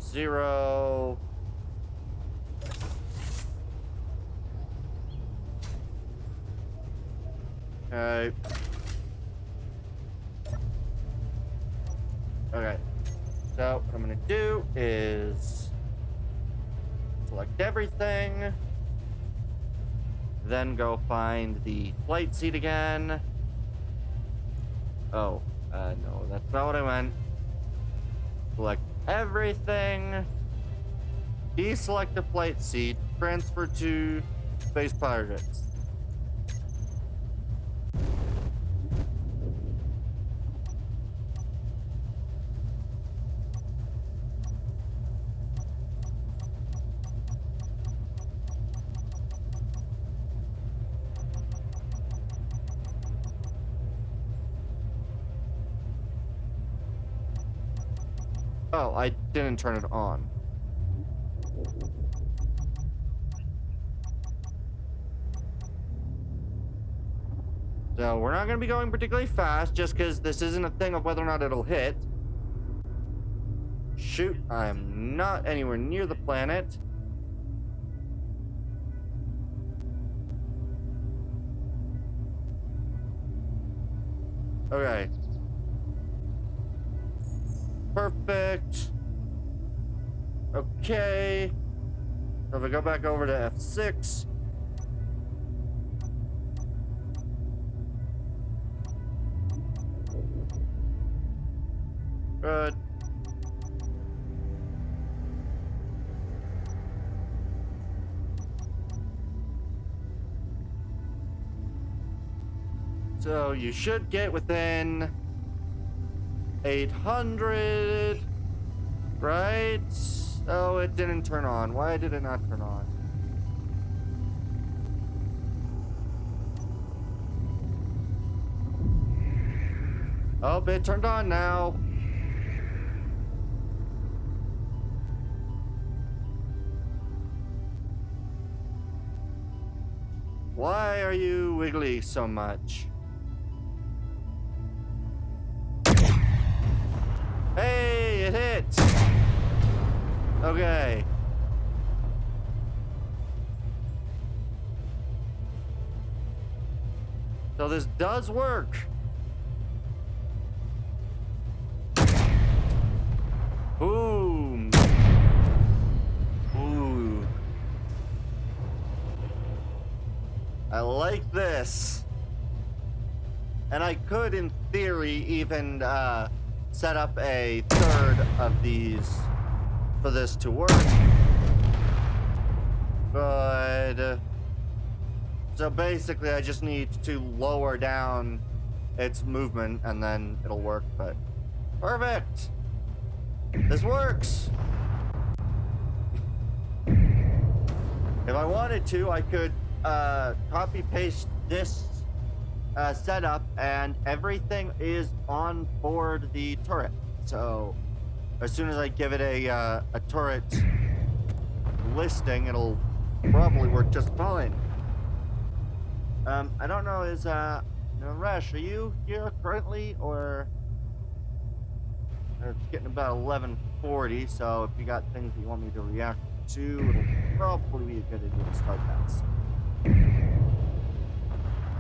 0. Okay. Okay. So what I'm gonna do is select everything, then go find the flight seat again. Oh, no, that's not what I meant. Select everything, deselect the flight seat, transfer to Space Pirates. Oh, I didn't turn it on. So we're not going to be going particularly fast just because this isn't a thing of whether or not it'll hit. Shoot, I'm not anywhere near the planet. Okay. Perfect. Okay. So if I go back over to F6. Good. So you should get within 800, right? Oh, it didn't turn on. Why did it not turn on? Oh, it turned on now. Why are you wiggly so much? Hey, it hit! Okay. So this does work. Boom. Ooh. I like this. And I could, in theory, even set up a third of these for this to work. But so basically I just need to lower down its movement and then it'll work. But perfect. This works. If I wanted to, I could copy paste this setup, and everything is on board the turret. So as soon as I give it a turret listing, it'll probably work just fine. I don't know, is Naresh, are you here currently, or it's getting about 11:40, so if you got things that you want me to react to, it'll probably be a good idea to start that.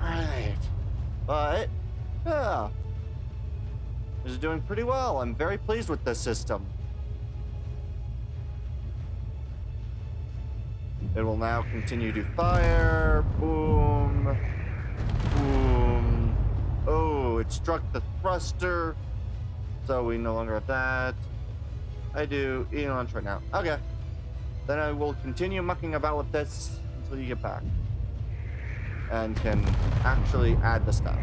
Right. But, yeah. This is doing pretty well. I'm very pleased with this system. It will now continue to fire. Boom. Boom. Oh, it struck the thruster. So we no longer have that. I do launch right now. Okay. Then I will continue mucking about with this until you get back. And can actually add the stuff.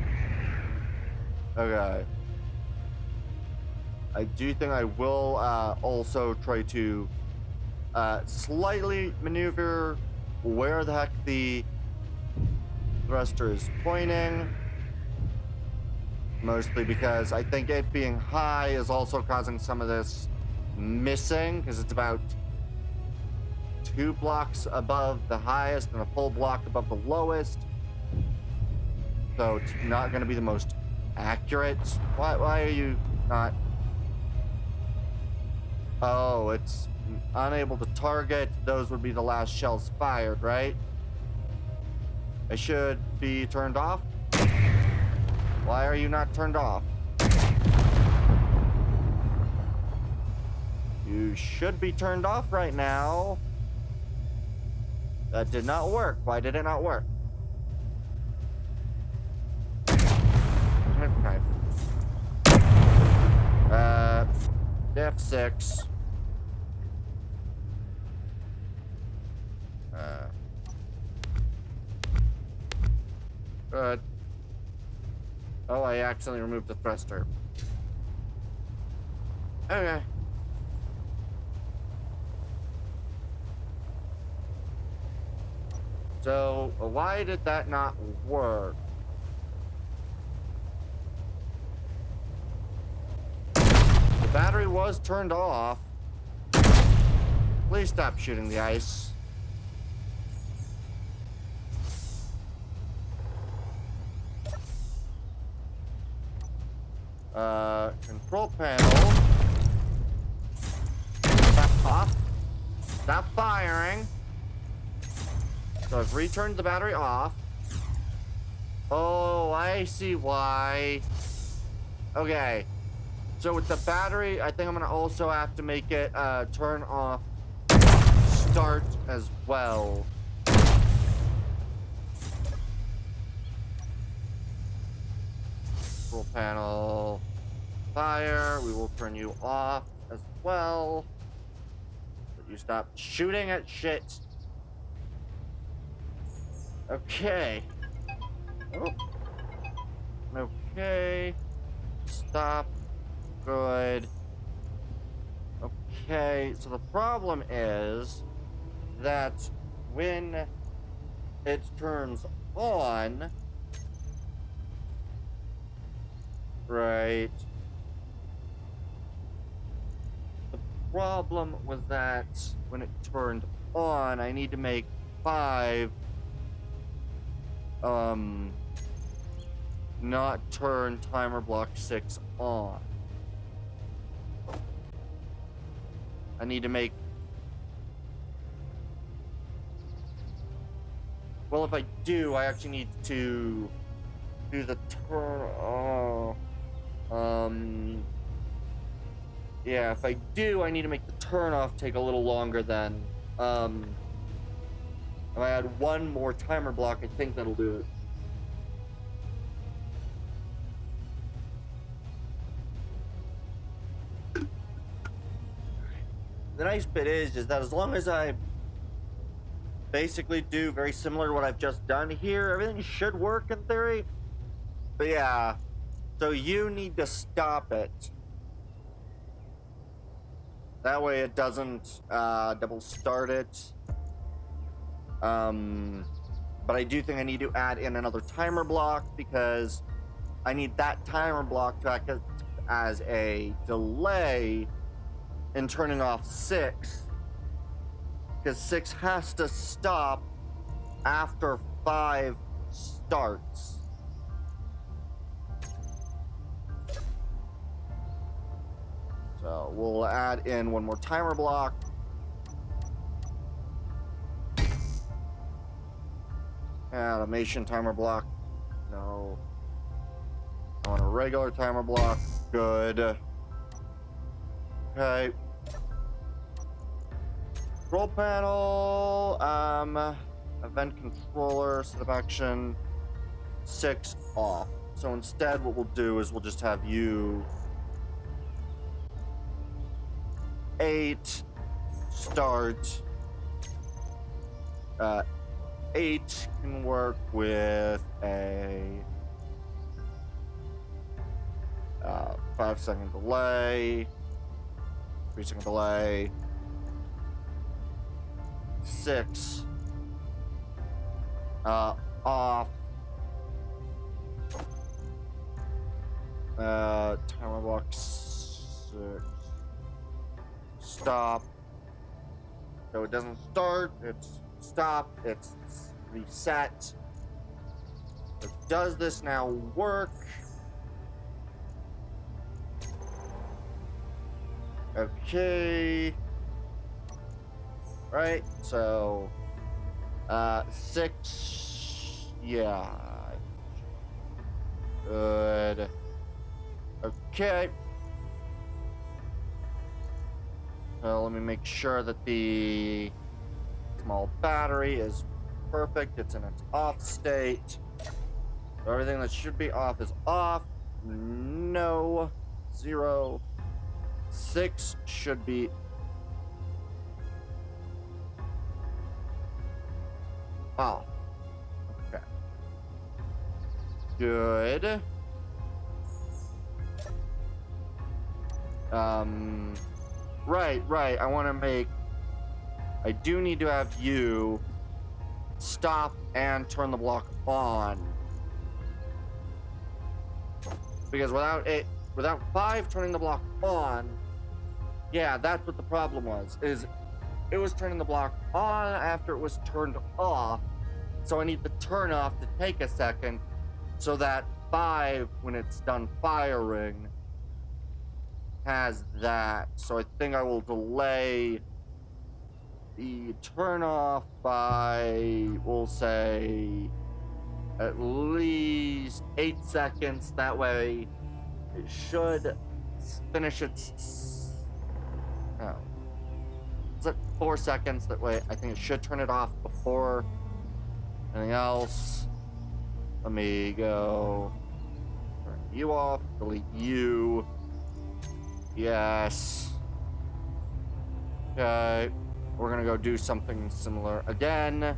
Okay. I do think I will also try to slightly maneuver where the heck the thruster is pointing. Mostly because I think it being high is also causing some of this missing, because it's about 2 blocks above the highest and a full block above the lowest. So it's not going to be the most accurate. Why are you not? Oh, it's unable to target. Those would be the last shells fired, right? It should be turned off. Why are you not turned off? You should be turned off right now. That did not work. Why did it not work? Okay. F6. Good. Oh, I accidentally removed the thruster. Okay. So, why did that not work? The battery was turned off. Please stop shooting the ice. Control panel. Stop off. Stop firing. So I've returned the battery off. Oh, I see why. Okay. So with the battery, I think I'm gonna also have to make it turn off start as well. Control panel. Fire. We will turn you off as well. But you stop shooting at shit. Okay. Oh. Okay. Stop. Good. Okay, so the problem is that when it turns on, right? The problem was that when it turned on, I need to make 5 not turn timer block 6 on. I need to make... Well, if I do, I actually need to do the turn... Yeah, if I do, I need to make the turn off take a little longer than... If I add 1 more timer block, I think that'll do it. The nice bit is that as long as I basically do very similar to what I've just done here, everything should work in theory. But yeah, so you need to stop it. That way it doesn't double start it. But I do think I need to add in another timer block because I need that timer block to act as a delay in turning off 6, because 6 has to stop after 5 starts. So we'll add in 1 more timer block. Automation timer block. No. I want a regular timer block. Good. Okay. Control panel, event controller, set of action, 6 off. So instead what we'll do is we'll just have you 8 start. 8 can work with a 5-second delay, 3-second delay. 6 off. Timer block 6. Stop. So it doesn't start, it's stop, it's reset. So does this now work? Okay. Right, so 6, yeah. Good. Okay. Let me make sure that the small battery is perfect. It's in its off state. Everything that should be off is off. No. 0. 6 should be off. Okay. Good. Right. I do need to have you stop and turn the block on. Because without 5 turning the block on, yeah, that's what the problem was, is it was turning the block on after it was turned off. So I need the turn off to take a second so that 5, when it's done firing, has that. So I think I will delay the turn off by, we'll say, at least 8 seconds. That way it should finish its, oh, is it 4 seconds? That way I think it should turn it off before anything else. Let me go turn you off, delete you. Yes. Okay. We're gonna go do something similar again.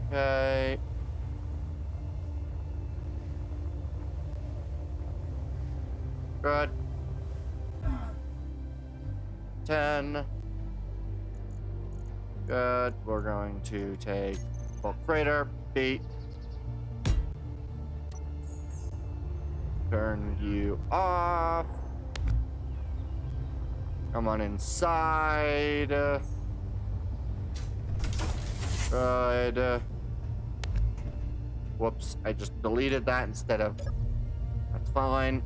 Okay. Good. 10. Good. We're going to take bulk freighter, beat. Turn you off. Come on inside. Good. Whoops, I just deleted that instead of... That's fine.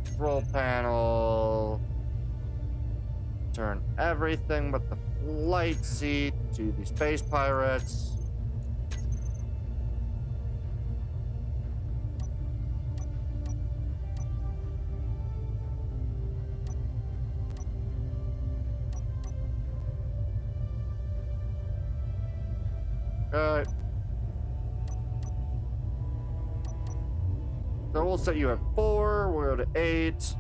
Control panel. Turn everything but the flight seat to the space pirates. Good. So we'll set you at 4. We'll go to 8.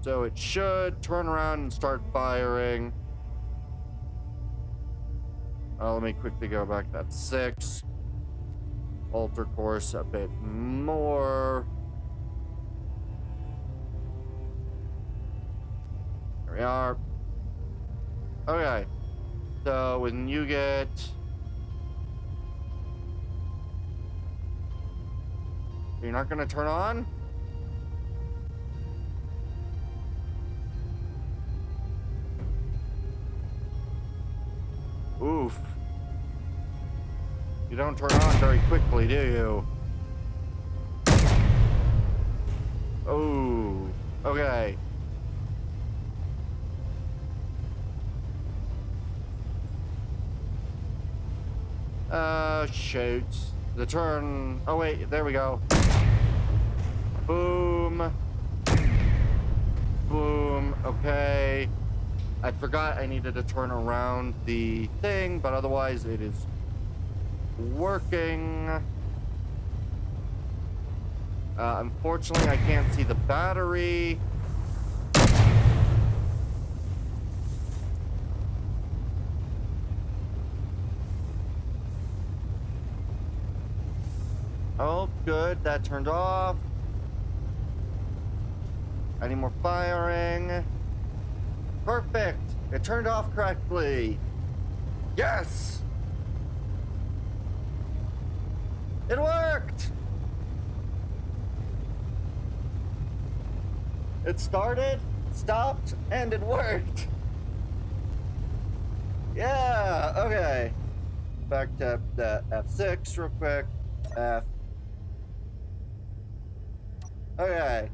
So it should turn around and start firing. Let me quickly go back. That's 6. Alter course a bit more. There we are. Okay. So when you get... You're not going to turn on? Oof. You don't turn on very quickly, do you? Oh, okay. Shoot. The turn... Oh, wait, there we go. Boom. Boom. Okay. I forgot I needed to turn around the thing, but otherwise it is working. Unfortunately, I can't see the battery. Oh, good. That turned off. Any more firing? Perfect. It turned off correctly. Yes! It worked! It started, stopped, and it worked. Yeah, okay. Back to the F6 real quick. F. Okay.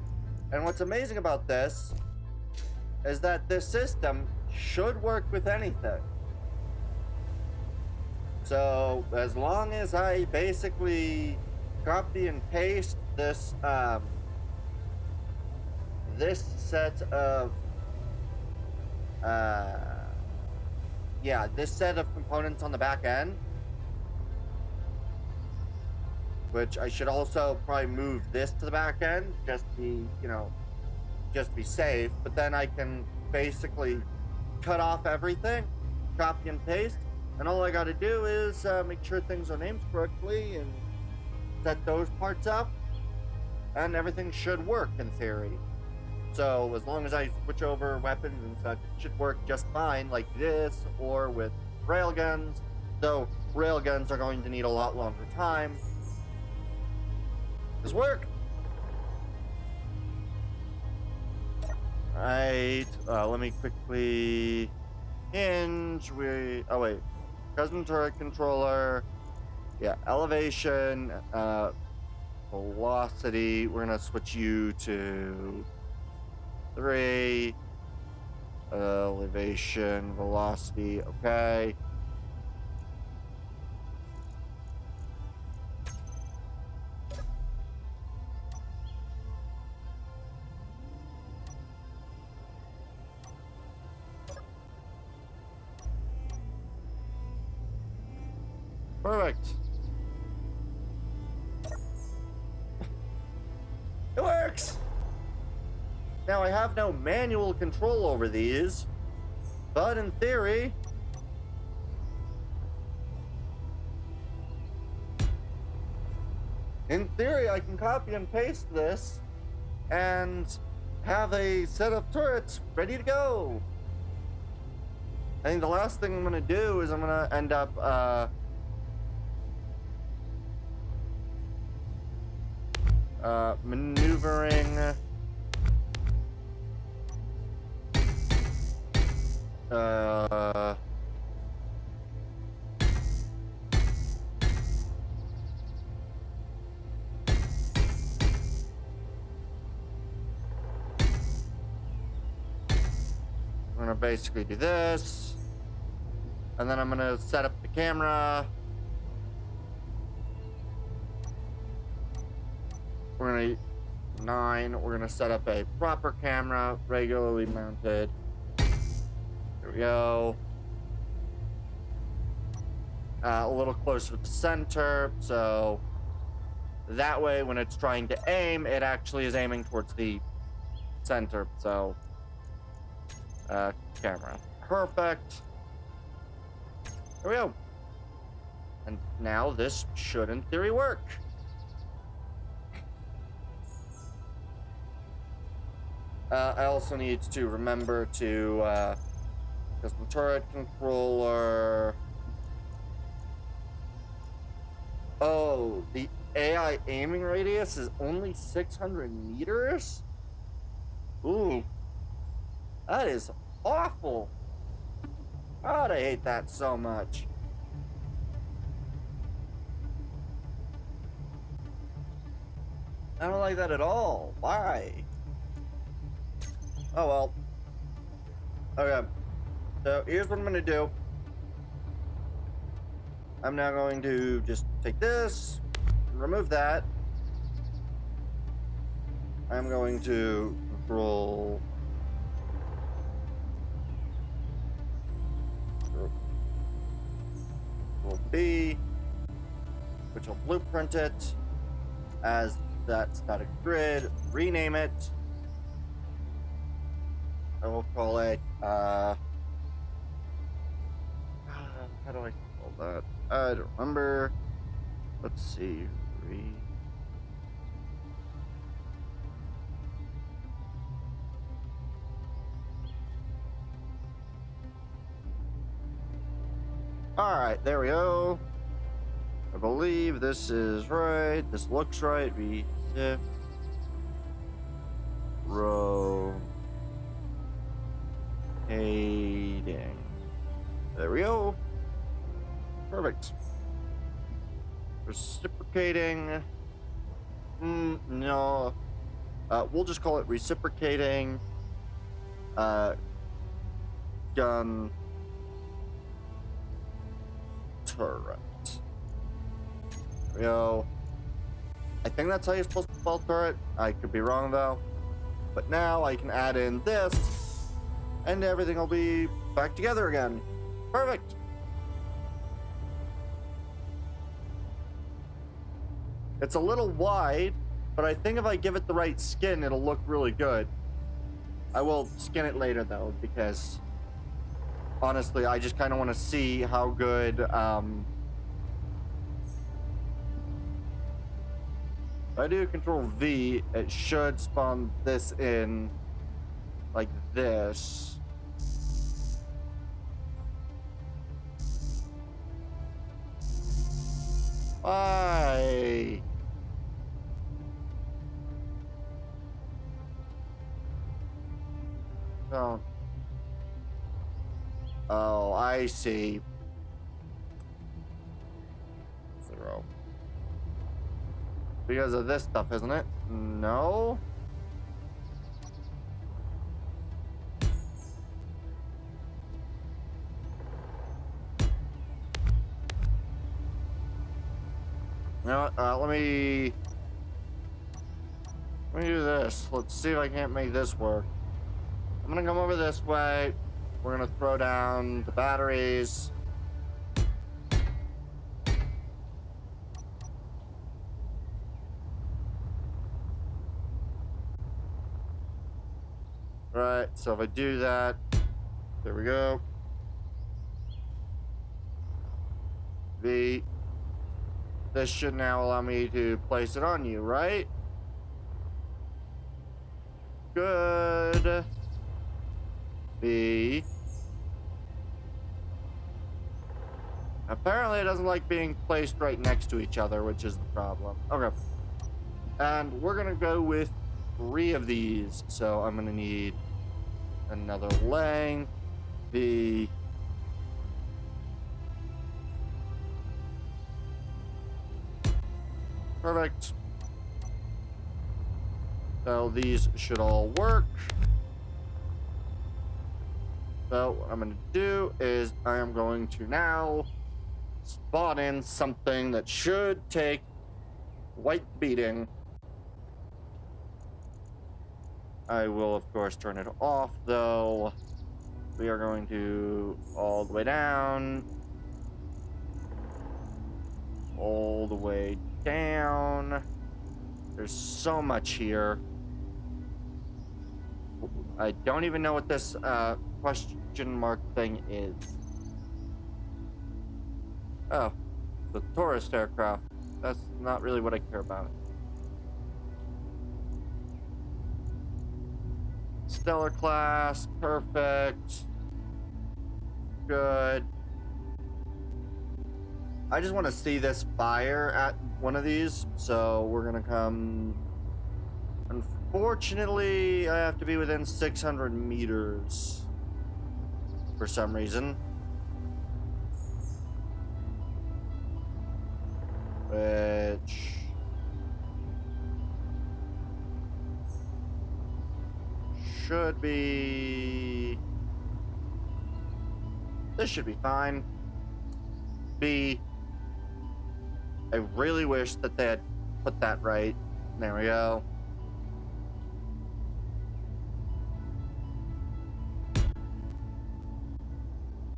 And what's amazing about this is that this system should work with anything. So as long as I basically copy and paste this this set of this set of components on the back end, which I should also probably move this to the back end, just be, just be safe. But then I can basically cut off everything, copy and paste, and all I gotta do is make sure things are named correctly and set those parts up, and everything should work in theory. So as long as I switch over weapons and such, it should work just fine, like this, or with railguns, though railguns are going to need a lot longer time. This work. Right, let me quickly hinge. Oh wait, custom turret controller. Yeah, elevation, velocity. We're gonna switch you to 3. Elevation, velocity. Okay. Perfect. It works! Now I have no manual control over these, but in theory, I can copy and paste this and have a set of turrets ready to go. I think the last thing I'm gonna do is I'm gonna end up maneuvering I'm gonna basically do this, and then I'm gonna set up the camera. We're gonna set up a proper camera, regularly mounted. There we go. A little closer to the center, so that way when it's trying to aim, it actually is aiming towards the center. So camera, perfect. There we go. And now this should in theory work. I also need to remember to custom turret controller. Oh, the AI aiming radius is only 600 meters? Ooh, that is awful. God, I hate that so much. I don't like that at all. Why? Oh well. Okay. So here's what I'm gonna do. I'm now going to just take this, remove that. I'm going to control B, which will blueprint it as that static grid, rename it. I will call it, how do I call that? I don't remember. Let's see. Alright, there we go. I believe this is right. This looks right. Resip. Rotating. There we go. Perfect. Reciprocating. No. We'll just call it reciprocating. uh, gun turret. There we go. I think that's how you're supposed to spell turret. I could be wrong though. But now I can add in this, and everything will be back together again. Perfect. It's a little wide, but I think if I give it the right skin, it'll look really good. I will skin it later though, because honestly, I just kind of want to see how good, if I do Control V, it should spawn this in like this. Why? Oh. Oh, I see. 0. Because of this stuff, isn't it? No? No, let me do this. Let's see if I can't make this work. I'm gonna come over this way. We're gonna throw down the batteries. Right, so if I do that, there we go. V. This should now allow me to place it on you, right? Good. B. Apparently it doesn't like being placed right next to each other, which is the problem. Okay. And we're gonna go with 3 of these. So I'm gonna need another length. B. Perfect. So these should all work. So what I'm going to do is I am going to now spawn in something that should take white beating. I will, of course, turn it off, though. We are going to all the way down. All the way down. There's so much here. I don't even know what this question mark thing is. Oh, the tourist aircraft. That's not really what I care about. Stellar class, perfect. Good. I just want to see this fire at one of these, so we're gonna come. Unfortunately, I have to be within 600 meters for some reason. Which should be... This should be fine. B. I really wish that they had put that right. There we go.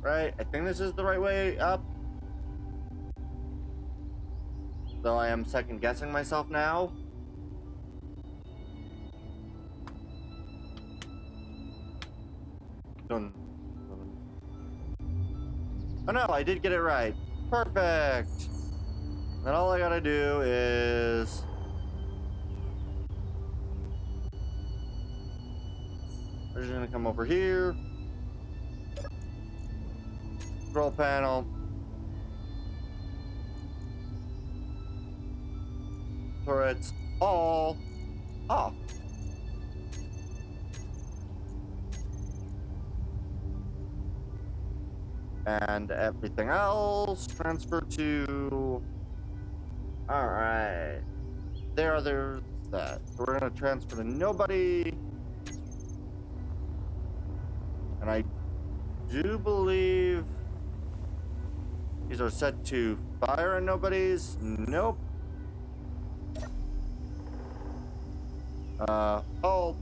Right, I think this is the right way up. Though I am second guessing myself now. Oh no, I did get it right. Perfect. Then all I gotta do is... We're just gonna come over here. Control panel. Turrets all off. And everything else transfer to... Alright. There's that. So we're gonna transfer to nobody. And I do believe these are set to fire and nobody's. Nope. Halt.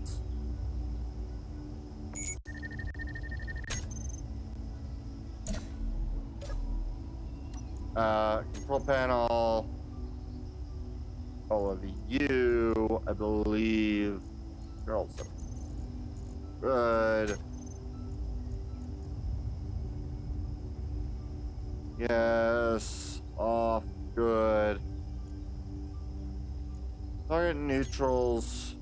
Control panel. All of you, I believe. You're all set. Good. Yes. Off. Good. Target neutrals.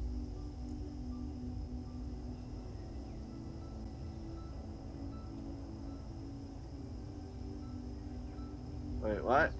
Wait, what?